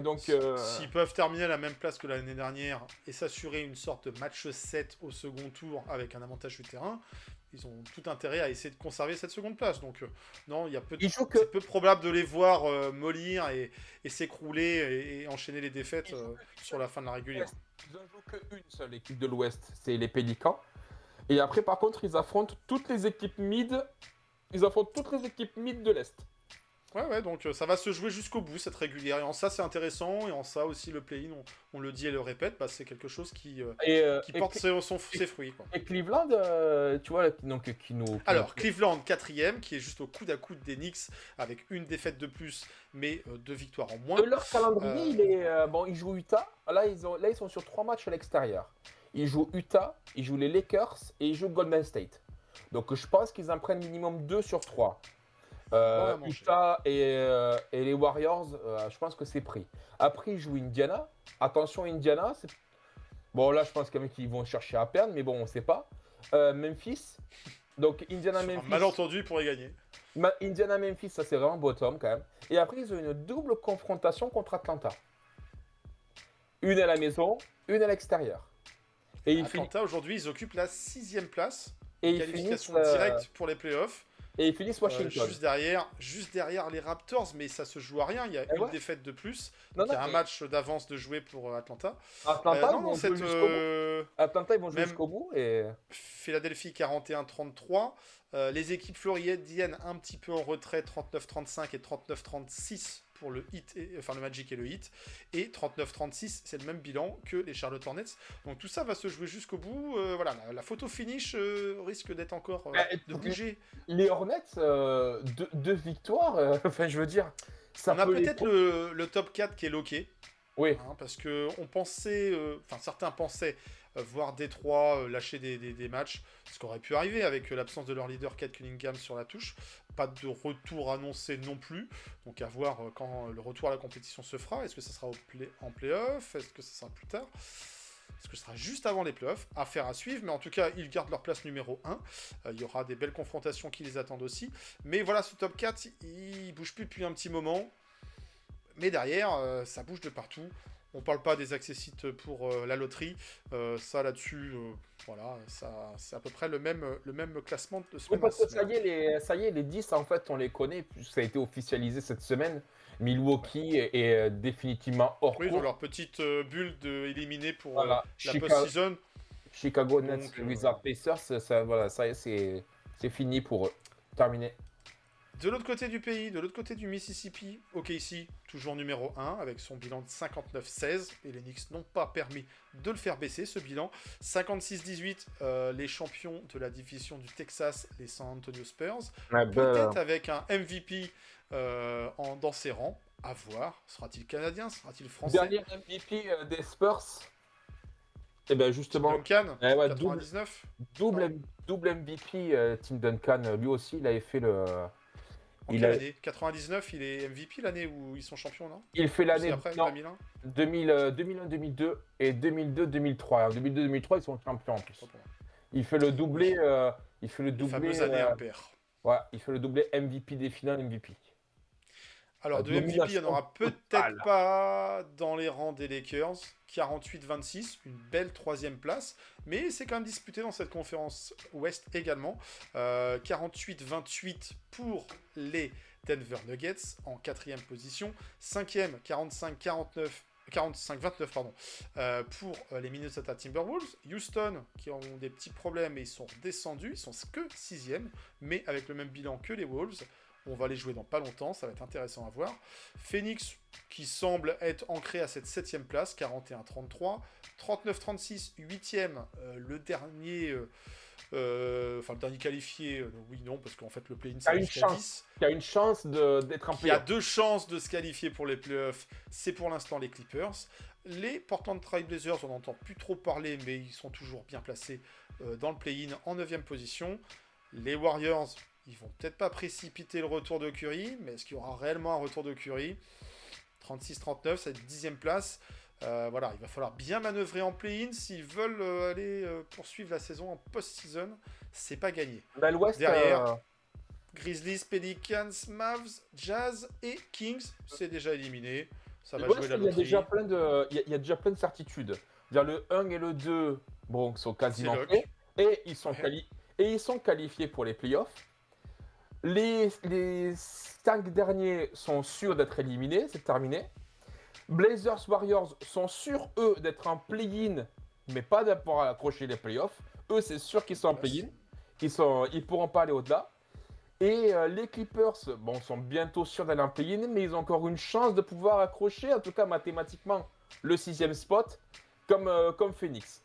Donc, s'ils peuvent terminer à la même place que l'année dernière et s'assurer une sorte de match 7 au second tour avec un avantage du terrain, ils ont tout intérêt à essayer de conserver cette seconde place. Donc non, il y a c'est peu probable de les voir mollir et s'écrouler et enchaîner les défaites sur la fin de la régulière. Ils n'en jouent qu'une seule équipe de l'Ouest, c'est les Pélicans. Et après, par contre, ils affrontent toutes les équipes mid. Ils affrontent toutes les équipes mid de l'Est. Ouais, donc ça va se jouer jusqu'au bout, cette régulière. Et en ça, c'est intéressant. Et en ça aussi, le play-in, on le dit et le répète, bah, c'est quelque chose qui porte ses fruits. Quoi. Et Cleveland, tu vois, donc, qui nous... Alors, Cleveland, 4e, qui est juste au coude à coude des Knicks, avec une défaite de plus, mais 2 victoires en moins. Leur calendrier, il est... bon, ils jouent Utah. Là, ils sont sur 3 matchs à l'extérieur. Ils jouent Utah, ils jouent les Lakers et ils jouent Golden State. Donc, je pense qu'ils en prennent minimum 2 sur 3. Utah et les Warriors, je pense que c'est pris. Après, ils jouent Indiana. Attention, Indiana, c'est... Bon, là, je pense quand même qu'ils vont chercher à perdre, mais bon, on ne sait pas. Memphis. Donc, Indiana-Memphis. Malentendu, pour y gagner. Indiana-Memphis, ça, c'est vraiment bottom quand même. Et après, ils ont une double confrontation contre Atlanta. Une à la maison, une à l'extérieur. Et Atlanta, aujourd'hui, ils occupent la 6e place. Et qualification directe pour les playoffs. Et ils finissent Washington. Juste derrière les Raptors, mais ça se joue à rien. Il y a une défaite de plus. Donc il y a un match d'avance de jouer pour Atlanta. Atlanta, ils vont jouer jusqu'au bout. Et... Philadelphie 41-33. Les équipes floridiennes un petit peu en retrait, 39-35 et 39-36 pour le Magic et le Heat. Et 39-36, c'est le même bilan que les Charlotte Hornets. Donc tout ça va se jouer jusqu'au bout. Voilà, la photo finish risque d'être encore de bouger. Les Hornets, 2 victoires, enfin je veux dire... On a peut-être le top 4 qui est loqué. Oui. Hein, parce que on pensait, certains pensaient voir Détroit lâcher des matchs, ce qui aurait pu arriver avec l'absence de leur leader Kate Cunningham sur la touche. Pas de retour annoncé non plus. Donc à voir quand le retour à la compétition se fera. Est-ce que ça sera en play-off? Est-ce que ça sera plus tard? Est-ce que ce sera juste avant les playoffs? Affaire à suivre, mais en tout cas, ils gardent leur place numéro 1. Il y aura des belles confrontations qui les attendent aussi. Mais voilà, ce top 4, il bouge plus depuis un petit moment. Mais derrière, ça bouge de partout. On parle pas des accessites pour la loterie. Ça, là-dessus, voilà, ça, c'est à peu près le même classement de Oui, semaine en parce que semaine. ça y est, les 10, en fait, on les connaît, puisque ça a été officialisé cette semaine. Milwaukee est définitivement hors Oui, ils ont course. leur petite bulle éliminée pour Voilà. la post-season. Chicago Nets, Donc, Wizards Pacers, ça, voilà, ça y est, c'est fini pour eux. Terminé. de l'autre côté du pays, de l'autre côté du Mississippi, OKC, toujours numéro 1, avec son bilan de 59-16. Et les Knicks n'ont pas permis de le faire baisser, ce bilan. 56-18, les champions de la division du Texas, les San Antonio Spurs. Peut-être avec un MVP dans ses rangs. À voir. Sera-t-il canadien? Sera-t-il français? Dernier MVP des Spurs. Et bien justement, Duncan, ouais, 99. double MVP, Tim Duncan, lui aussi, il avait fait le. En Il, quelle a, année? 99, il est MVP l'année où ils sont champions, non? il fait Ou l'année c'est après, non, 2001? 2001-2002 et 2002-2003. En 2002-2003, ils sont champions en plus. Pas pour moi. Il fait le doublé. Les fameuses années impaires. Ouais, il fait le doublé MVP des finales MVP. Alors, de MVP, il n'y en aura peut-être pas dans les rangs des Lakers. 48-26, une belle troisième place. Mais c'est quand même disputé dans cette conférence Ouest également. 48-28 pour les Denver Nuggets en quatrième position. Cinquième, 45-29 pardon, pour les Minnesota Timberwolves. Houston, qui ont des petits problèmes et ils sont descendus. Ils sont que sixième, mais avec le même bilan que les Wolves. On va les jouer dans pas longtemps, ça va être intéressant à voir. Phoenix, qui semble être ancré à cette 7ème place, 41-33. 39-36, 8ème, le dernier... le dernier qualifié, oui, non, parce qu'en fait, le play-in, c'est jusqu'à 10. Qui a une chance d'être un Qui a 2 chances de se qualifier pour les playoffs, c'est pour l'instant les Clippers. Les Portland Trail Blazers, on n'entend plus trop parler, mais ils sont toujours bien placés dans le play-in en 9ème position. Les Warriors... Ils vont peut-être pas précipiter le retour de Curry, mais est-ce qu'il y aura réellement un retour de Curry? 36-39, c'est 10ème place. Voilà, il va falloir bien manœuvrer en play-in s'ils veulent aller poursuivre la saison en post-season. C'est pas gagné. L'Ouest, derrière, Grizzlies, Pelicans, Mavs, Jazz et Kings, c'est déjà éliminé. Ça va jouer la loterie. Il y a déjà plein de certitudes. Le 1 et le 2 bon, sont quasiment faits. Et ils sont qualifiés pour les playoffs. Les 5 derniers sont sûrs d'être éliminés, c'est terminé. Blazers Warriors sont sûrs, eux, d'être en play-in, mais pas d'avoir accroché les playoffs. Eux, c'est sûr qu'ils sont en play-in. Ils pourront pas aller au-delà. Et les Clippers, bon, sont bientôt sûrs d'aller en play-in, mais ils ont encore une chance de pouvoir accrocher, en tout cas mathématiquement, le 6ème spot, comme Phoenix.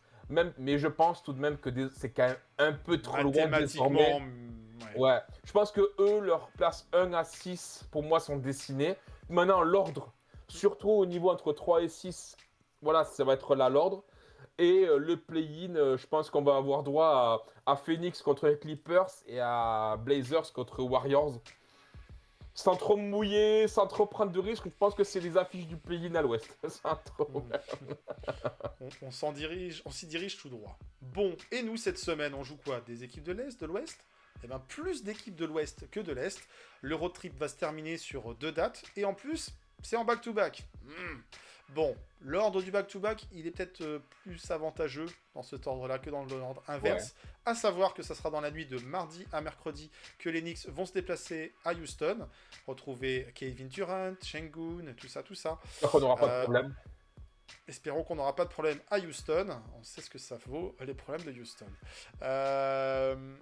Mais je pense tout de même que c'est quand même un peu trop loin désormais. Ouais, je pense que eux, leurs places 1 à 6, pour moi, sont dessinées. Maintenant, l'ordre, surtout au niveau entre 3 et 6, voilà, ça va être là l'ordre. Et le play-in, je pense qu'on va avoir droit à Phoenix contre les Clippers et à Blazers contre Warriors. Sans trop mouiller, sans trop prendre de risques, je pense que c'est les affiches du play-in à l'ouest. On s'y dirige tout droit. Bon, et nous, cette semaine, on joue quoi? Des équipes de l'Est, de l'Ouest? Eh bien, plus d'équipes de l'Ouest que de l'Est. Le road trip va se terminer sur 2 dates. Et en plus, c'est en back-to-back. Bon, l'ordre du back-to-back, il est peut-être plus avantageux dans cet ordre-là que dans l'ordre inverse. Ouais. À savoir que ça sera dans la nuit de mardi à mercredi que les Knicks vont se déplacer à Houston. Retrouver Kevin Durant, Şengün, tout ça. On n'aura pas de problème. Espérons qu'on n'aura pas de problème à Houston. On sait ce que ça vaut, les problèmes de Houston.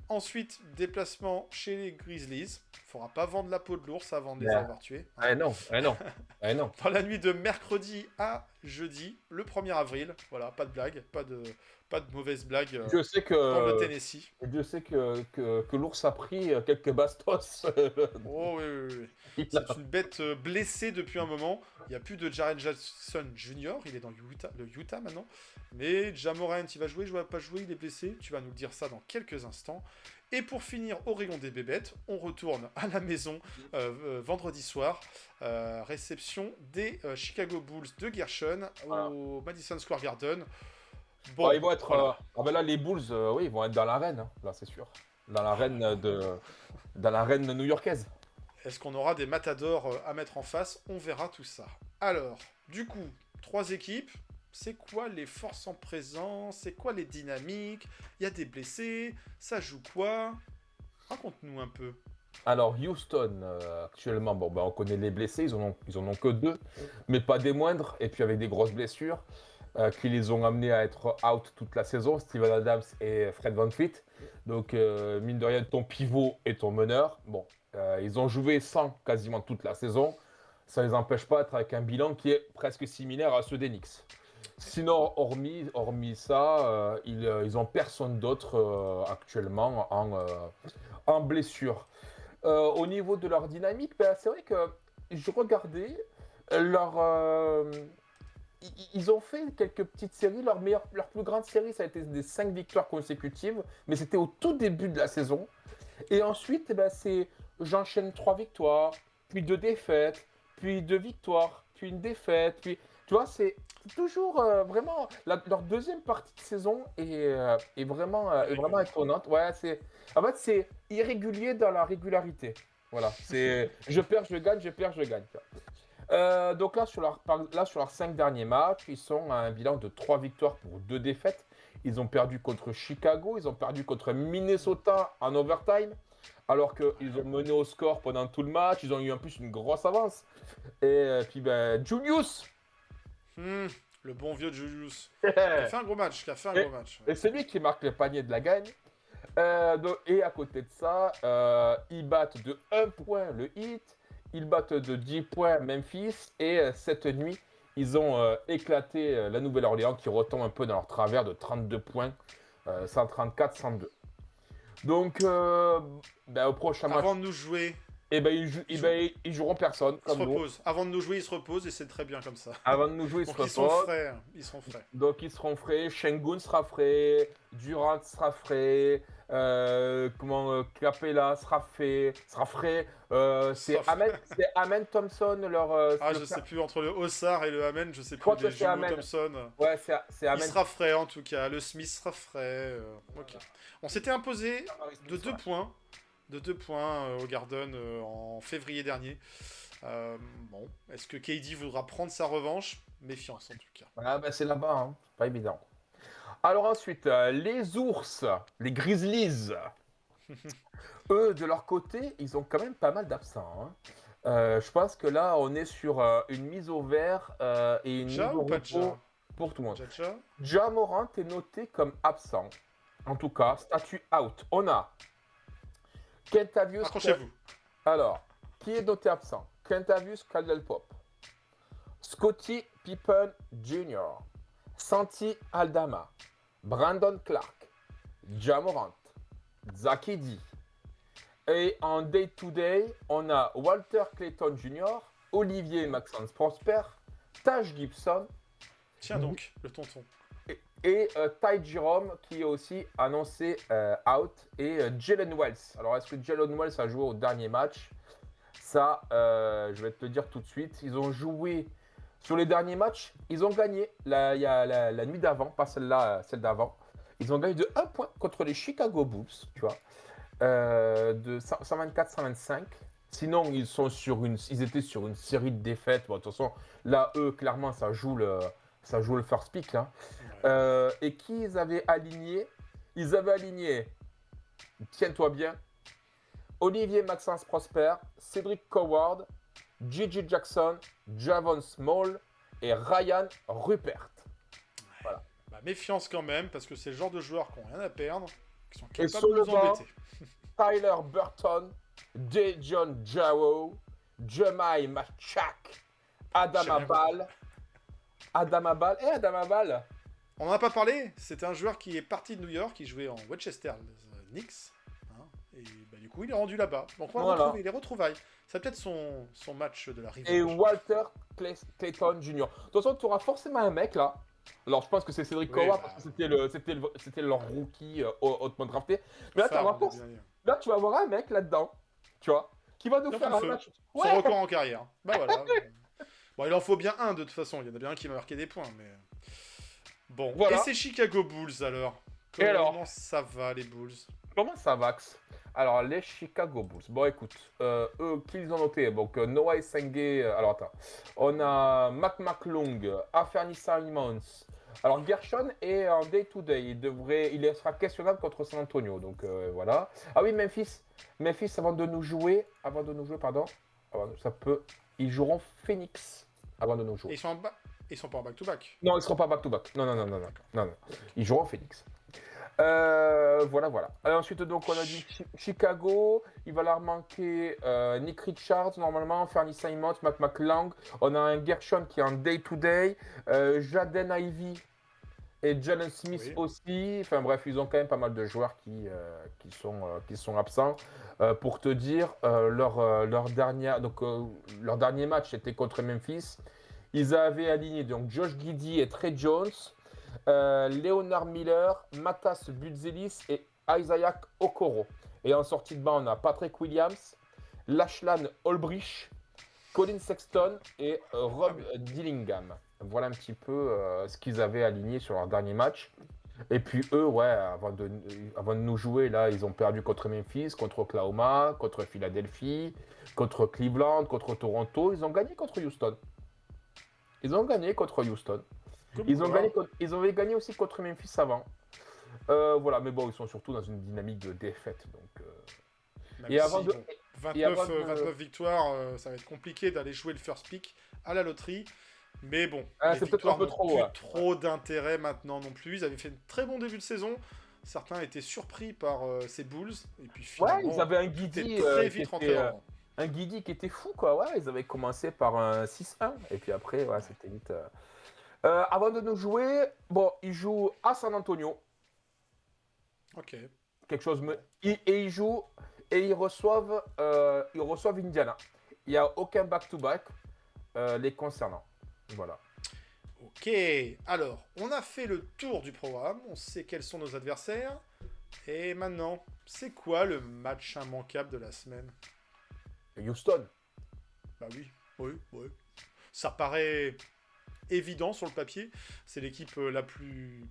Ensuite, déplacement chez les Grizzlies. Il ne faudra pas vendre la peau de l'ours avant de les avoir tués. Non. Dans la nuit de mercredi à jeudi, le 1er avril. Voilà, pas de blague, pas de mauvaise blague dans le Tennessee. Je sais que l'ours a pris quelques bastos. Oh oui. C'est une bête blessée depuis un moment. Il n'y a plus de Jaren Jackson Jr. Il est dans le Utah maintenant. Mais Ja Morant, il va jouer, il va pas jouer, il est blessé. Tu vas nous dire ça dans quelques instants. Et pour finir, au rayon des bébêtes, on retourne à la maison vendredi soir. Réception des Chicago Bulls de Gershon au Madison Square Garden. Bon, ils vont être. Là, les Bulls, ils vont être dans l'arène, hein, là, c'est sûr. Dans l'arène new-yorkaise. Est-ce qu'on aura des matadors à mettre en face? On verra tout ça. Alors, du coup, 3 équipes. C'est quoi les forces en présence? C'est quoi les dynamiques? Il y a des blessés? Ça joue quoi? Raconte-nous un peu. Alors, Houston, actuellement, bon, ben, on connaît les blessés, ils en ont que 2, mais pas des moindres, et puis avec des grosses blessures qui les ont amenés à être out toute la saison, Steven Adams et Fred VanVleet. Donc, mine de rien, ton pivot et ton meneur. Bon, ils ont joué sans quasiment toute la saison. Ça ne les empêche pas d'être avec un bilan qui est presque similaire à ceux des Knicks. Sinon, hormis ça, ils ont personne d'autre actuellement en blessure. Au niveau de leur dynamique, ben, c'est vrai que je regardais leur. Ils ont fait quelques petites séries. Leur plus grande série, ça a été des 5 victoires consécutives, mais c'était au tout début de la saison. Et ensuite, eh ben, j'enchaîne 3 victoires, puis 2 défaites, puis 2 victoires, puis une défaite. Puis, tu vois, c'est toujours vraiment. Leur deuxième partie de saison est vraiment étonnante. Ouais, en fait, c'est irrégulier dans la régularité. Voilà, c'est je perds, je gagne, je perds, je gagne. Donc là, sur leurs 5 derniers matchs, ils sont à un bilan de 3 victoires pour 2 défaites. Ils ont perdu contre Chicago, ils ont perdu contre Minnesota en overtime, alors qu'ils ont mené au score pendant tout le match. Ils ont eu en plus une grosse avance. Et puis, ben, Julius, Le bon vieux Julius. Qui a fait un gros match. Ouais. et c'est lui qui marque le panier de la gagne. Et à côté de ça, ils battent de 1 point le Heat, ils battent de 10 points Memphis, et cette nuit, ils ont éclaté la Nouvelle-Orléans qui retombe un peu dans leur travers de 32 points, 134-102. Donc, ben, au prochain match, Avant de nous jouer, ils joueront personne. ils se Comme nous. reposent. Avant de nous jouer, ils se reposent et c'est très bien comme ça. Avant de nous jouer, ils se Donc ils sont reposent. frais. Ils sont frais. Donc ils seront frais, Şengün sera frais, Durant sera frais, Capella sera frais, c'est Amen Thompson Je sais plus, entre le Ossard et le Amen, je sais plus, crois que les c'est jumeaux Amen. Thompson. Ouais, c'est Il Amen. sera frais en tout cas, le Smith sera frais. Ok. On s'était imposé de 2 points. De 2 points au Garden en février dernier. Bon, est-ce que KD voudra prendre sa revanche? Méfiance en tout cas. Ah bah c'est là-bas, hein. Pas évident. Alors ensuite, les ours, les Grizzlies, eux de leur côté, ils ont quand même pas mal d'absents, hein. Je pense que là, on est sur une mise au vert et une mise Ja au ou pas repos Ja? pour tout le monde. Ja? Ja Morant est noté comme absent. En tout cas, statut out. On a Kentavious. Accrochez-vous. Alors, qui est noté absent? Kentavious Caldwell-Pope, Scottie Pippen Jr., Santi Aldama, Brandon Clark, Ja Morant, Zach Edey. Et en day-to-day, on a Walter Clayton Jr., Olivier Maxence Prosper, Taj Gibson Tiens donc, le tonton. et Ty Jerome qui est aussi annoncé out, et Jalen Wells. Alors est-ce que Jalen Wells a joué au dernier match? Ça, je vais te le dire tout de suite. Ils ont joué sur les derniers matchs, ils ont gagné la nuit d'avant, pas celle-là, celle d'avant. Ils ont gagné de 1 point contre les Chicago Bulls, tu vois, de 124-125. Sinon, ils étaient sur une série de défaites. Bon, de toute façon, là, eux, clairement, ça joue le first pick, hein. Et qui ils avaient aligné? Ils avaient aligné, tiens-toi bien, Olivier Maxence Prosper, Cedric Coward, Gigi Jackson, Javon Small et Ryan Rupert. Voilà. Bah, méfiance quand même, parce que c'est le genre de joueurs qui n'ont rien à perdre, qui sont Et capables sur de le nous banc, embêter. Tyler Burton, Dejon Jarrow, Jemai Machak, Adam J'ai rien Abal. Adam Abal. On n'en a pas parlé, c'était un joueur qui est parti de New York, qui jouait en Westchester Knicks, hein, et bah, du coup il est rendu là-bas. Donc on va Voilà. retrouver les retrouvailles. C'est peut-être son match de la Et revanche. Walter Clayton Jr. De toute façon, tu auras forcément un mec là. Alors, je pense que c'est Cedric Oui, Coward bah. parce que c'était leur rookie hautement drafté. Mais là, Phare, on est tu bien. vas avoir un mec là-dedans, tu vois, qui va nous Donc, faire on un fait. match. Son record en carrière. Bah voilà. Bon, il en faut bien un de toute façon. Il y en a bien un qui va marquer des points, mais bon. Voilà. Et c'est Chicago Bulls alors. Et alors Comment ça va les Bulls? Comment ça, Vax? Alors, les Chicago Bulls. Bon, écoute, eux, qui ils ont noté? Donc, Noah Essengue. Alors, attends. On a Mac McClung, Anthony Simons. Alors, Gershon est en day-to-day. Il sera questionnable contre San Antonio. Donc, voilà. Ah oui, Memphis. Memphis, pardon. Ça peut. Ils joueront Phoenix avant de nous Et jouer. ils sont pas en back-to-back. Non, ils ne seront pas back-to-back. Non, non, non, non, non, non, non. Ils joueront Phoenix. Voilà. Et ensuite, donc, on a dit Chicago. Il va leur manquer Nick Richards, normalement, Fernie Simons, Mac McClung. On a un Gershon qui est en day-to-day. Jaden Ivey et Jalen Smith Oui. aussi. Enfin, bref, ils ont quand même pas mal de joueurs qui sont absents. Pour te dire, leur dernier match était contre Memphis. Ils avaient aligné donc Josh Giddey et Trey Jones. Leonard Miller, Matas Buzelis et Isaiah Okoro. Et en sortie de banc, on a Patrick Williams, Lachlan Olbrich, Colin Sexton et Rob Dillingham. Voilà un petit peu ce qu'ils avaient aligné sur leur dernier match. Et puis eux, ouais, avant de nous jouer, là, ils ont perdu contre Memphis, contre Oklahoma, contre Philadelphie, contre Cleveland, contre Toronto. Ils ont gagné contre Houston. Ils avaient gagné aussi contre Memphis avant. Voilà, mais bon, ils sont surtout dans une dynamique de défaite. Donc, Même Et avant si, de- bon, et avant 29 victoires, ça va être compliqué d'aller jouer le first pick à la loterie. Mais bon, Ah, les c'est peut-être victoires un peu n'ont trop, plus ouais. trop d'intérêt maintenant non plus. Ils avaient fait un très bon début de saison. Certains étaient surpris par ces Bulls. Et puis Ouais, finalement, ils avaient un tout est Guidi très vite rentré dans le rang. un Guidi qui était fou, quoi. Ouais, ils avaient commencé par un 6-1. Et puis après, ouais, c'était vite. Avant de nous jouer, bon, ils jouent à San Antonio. Ok. Quelque chose et ils jouent et ils reçoivent Indiana. Il n'y a aucun back-to-back les concernant. Voilà. Ok. Alors, on a fait le tour du programme. On sait quels sont nos adversaires. Et maintenant, c'est quoi le match immanquable de la semaine? Houston. Bah oui, oui. Ça paraît évident sur le papier. C'est l'équipe la plus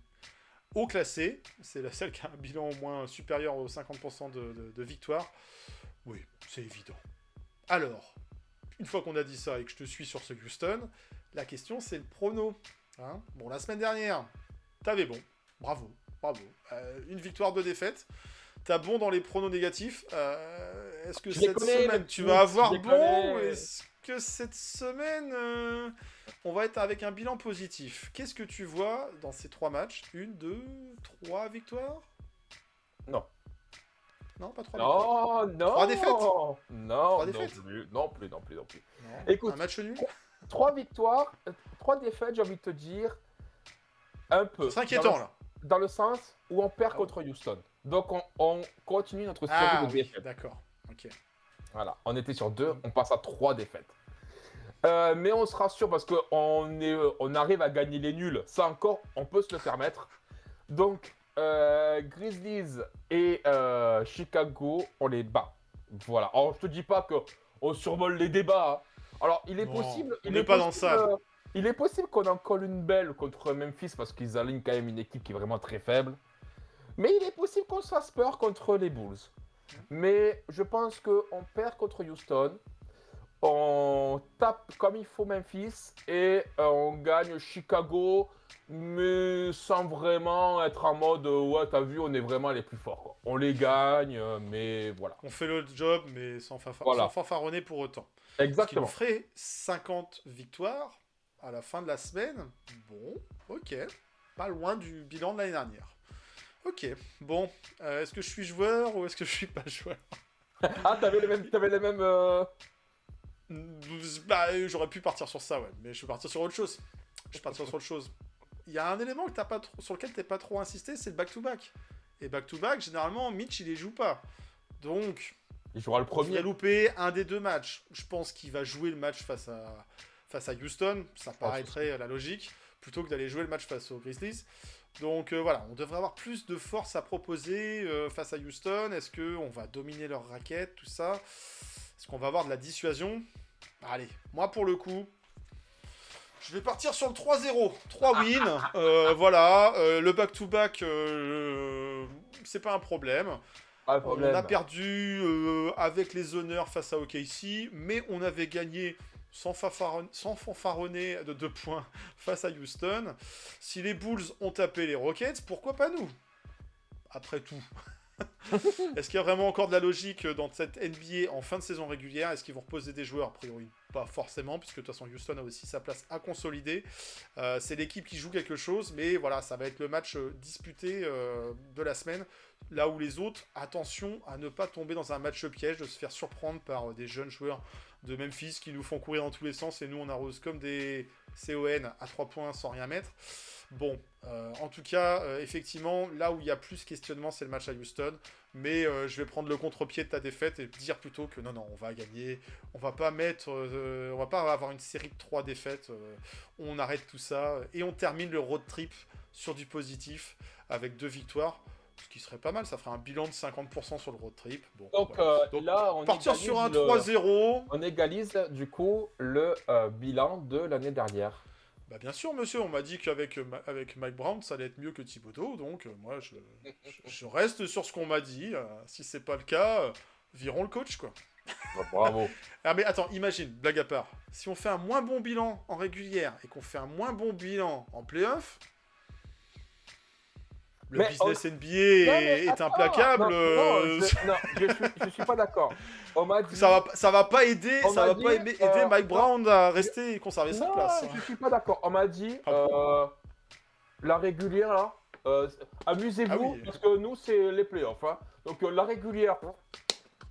haut classée. C'est la seule qui a un bilan au moins supérieur aux 50% de victoire. Oui, c'est évident. Alors, une fois qu'on a dit ça et que je te suis sur ce Houston, la question c'est le prono. Hein, bon, la semaine dernière, t'avais bon. Bravo. Une victoire, 2 défaites. T'as bon dans les pronos négatifs. Est-ce que Je les cette connais, semaine les tu petits, vas avoir je les bon? connais. Est-ce que cette semaine on va être avec un bilan positif? Qu'est-ce que tu vois dans ces 3 matchs? 1, 2, 3 victoires? Non. Non, pas 3 victoires. Non, non. 3 défaites? Non, Trois non défaites? plus. Non plus. Non. Écoute, Un match nul? 3 victoires, 3 défaites, j'ai envie de te dire, un peu. C'est inquiétant là. Dans le sens où on perd Ah contre Houston. Donc on continue notre série Ah de oui, défaites. d'accord. Ok. Voilà, on était sur 2, on passe à 3 défaites. Mais on se rassure parce on arrive à gagner les nuls. Ça encore, on peut se le permettre. Donc, Grizzlies et Chicago, on les bat. Voilà. Alors, je te dis pas qu'on survole les débats. Hein. Alors, il est Non, possible. on il n'est est pas dans possible, ça. il est possible qu'on en colle une belle contre Memphis parce qu'ils alignent quand même une équipe qui est vraiment très faible. Mais il est possible qu'on se fasse peur contre les Bulls. Mais je pense qu'on perd contre Houston. On tape comme il faut Memphis et on gagne Chicago, mais sans vraiment être en mode ouais, t'as vu, on est vraiment les plus forts. Quoi. On les gagne, mais voilà. On fait le job, mais sans Voilà. fanfaronner pour autant. Ce qui nous Exactement. ferait 50 victoires à la fin de la semaine. Bon, ok. Pas loin du bilan de l'année dernière. Ok, bon. Est-ce que je suis joueur ou est-ce que je suis pas joueur? Ah, t'avais les mêmes. Bah, j'aurais pu partir sur ça, ouais. Mais je vais partir sur autre chose. Il y a un élément que sur lequel t'es pas trop insisté, c'est le back-to-back. Et back-to-back, généralement, Mitch, il les joue pas. Donc, Il jouera le il faudrait premier. louper un des 2 matchs. Je pense qu'il va jouer le match face à Houston. Ça paraîtrait la logique. Plutôt que d'aller jouer le match face aux Grizzlies. Donc voilà, on devrait avoir plus de force à proposer face à Houston. Est-ce qu'on va dominer leur raquette, tout ça? Est-ce qu'on va avoir de la dissuasion? Allez, moi pour le coup, je vais partir sur le 3-0. 3 wins. Voilà, le back-to-back, c'est pas un problème. Pas de On problème. a perdu avec les honneurs face à OKC, mais on avait gagné sans fanfaronner de 2 points face à Houston. Si les Bulls ont tapé les Rockets, pourquoi pas nous? Après tout. Est-ce qu'il y a vraiment encore de la logique dans cette NBA en fin de saison régulière? Est-ce qu'ils vont reposer des joueurs? A priori, pas forcément, puisque de toute façon, Houston a aussi sa place à consolider. C'est l'équipe qui joue quelque chose, mais voilà, ça va être le match disputé de la semaine. Là où les autres, attention à ne pas tomber dans un match piège, de se faire surprendre par des jeunes joueurs de Memphis qui nous font courir dans tous les sens et nous on arrose comme des CON à 3 points sans rien mettre. Bon, en tout cas, effectivement, là où il y a plus questionnement, c'est le match à Houston. Mais je vais prendre le contre-pied de ta défaite et dire plutôt que non, on va gagner. On va pas on va pas avoir une série de 3 défaites. On arrête tout ça et on termine le road trip sur du positif avec 2 victoires. Ce qui serait pas mal, ça ferait un bilan de 50% sur le road trip. Bon, Donc, voilà. Donc, là, on partir égalise sur un 3-0. on égalise du coup le bilan de l'année dernière. Bah bien sûr, monsieur, on m'a dit qu'avec avec Mike Brown, ça allait être mieux que Thibodeau, donc moi, je reste sur ce qu'on m'a dit. Si c'est pas le cas, virons le coach, quoi. Bravo. Ah mais attends, imagine, blague à part, si on fait un moins bon bilan en régulière et qu'on fait un moins bon bilan en playoff, le Mais business NBA Non, mais est attends, implacable. non, je suis pas d'accord. On m'a dit. Ça va pas aider, On ça m'a va pas dit, aider Mike non, Brown à rester et conserver sa Non, place. je suis pas d'accord. On m'a dit la régulière là. Amusez-vous Ah oui. parce que nous c'est les playoffs. Hein. Donc la régulière,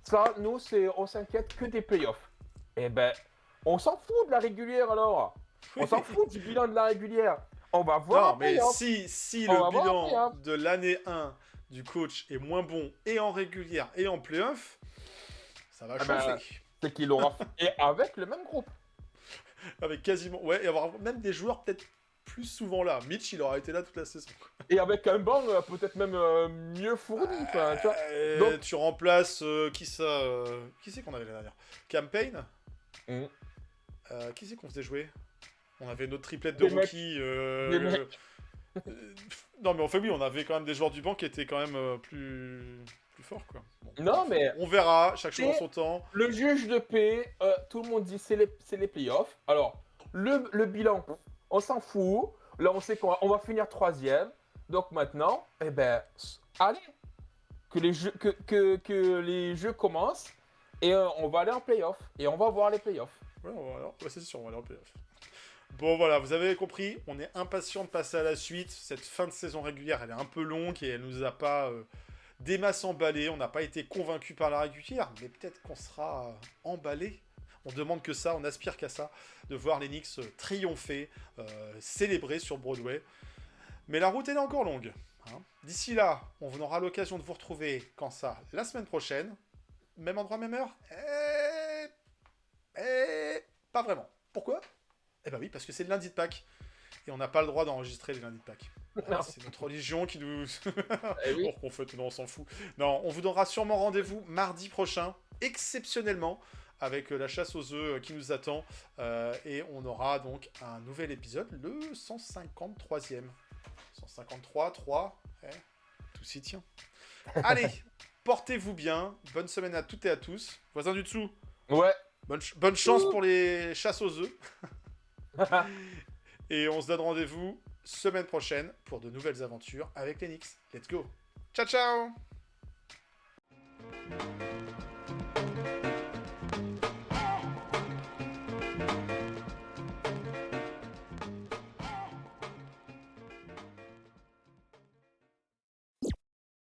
ça nous on s'inquiète que des playoffs. Eh ben, on s'en fout de la régulière alors. On s'en fout du bilan de la régulière. On va voir. Non, mais playoff. si On le va voir bilan playoff. de l'année 1 du coach est moins bon et en régulière et en playoff, ça va Ah ben, chauffer. C'est qu'il aura fait. Et avec le même groupe. Avec quasiment. Ouais, et avoir même des joueurs peut-être plus souvent là. Mitch, il aura été là toute la saison. Et avec un banc peut-être même mieux fourni. Enfin, tu vois. Donc- Tu remplaces. Qui ça Qui c'est qu'on avait l'année dernière? Campaign. Mm. Qui c'est qu'on faisait jouer? On avait notre triplette de Des mecs. rookies. Des mecs. Non, mais en fait, oui, on avait quand même des joueurs du banc qui étaient quand même plus forts, quoi. Bon, Non, mais on verra, chaque chose en Et- son temps. le juge de paix, tout le monde dit c'est les playoffs. Alors, le bilan, on s'en fout. Là, on sait qu'on va finir 3e. Donc maintenant, eh ben, allez, que les jeux commencent et on va aller en playoff. Et on va voir les playoffs. Ouais, c'est sûr, on va aller en playoff. Bon, voilà, vous avez compris, on est impatient de passer à la suite. Cette fin de saison régulière, elle est un peu longue et elle nous a pas des masses emballées. On n'a pas été convaincus par la régulière, mais peut-être qu'on sera emballé. On demande que ça, on aspire qu'à ça, de voir les Knicks triompher, célébrer sur Broadway. Mais la route, elle est encore longue. Hein. D'ici là, on aura l'occasion de vous retrouver, quand ça, la semaine prochaine. Même endroit, même heure? Pas vraiment. Pourquoi? Eh ben oui, parce que c'est le lundi de Pâques. Et on n'a pas le droit d'enregistrer les lundis de Pâques. Voilà, Non. c'est notre religion qui nous... Eh oui. Or qu'on fait, non, on s'en fout. Non, on vous donnera sûrement rendez-vous mardi prochain, exceptionnellement, avec la chasse aux œufs qui nous attend. Et on aura donc un nouvel épisode, le 153e. 153, 3, tout s'y tient. Allez, portez-vous bien. Bonne semaine à toutes et à tous. Voisins du dessous, Ouais. bonne chance pour les chasses aux œufs. Et on se donne rendez-vous semaine prochaine pour de nouvelles aventures avec les Knicks. Let's go. Ciao, ciao.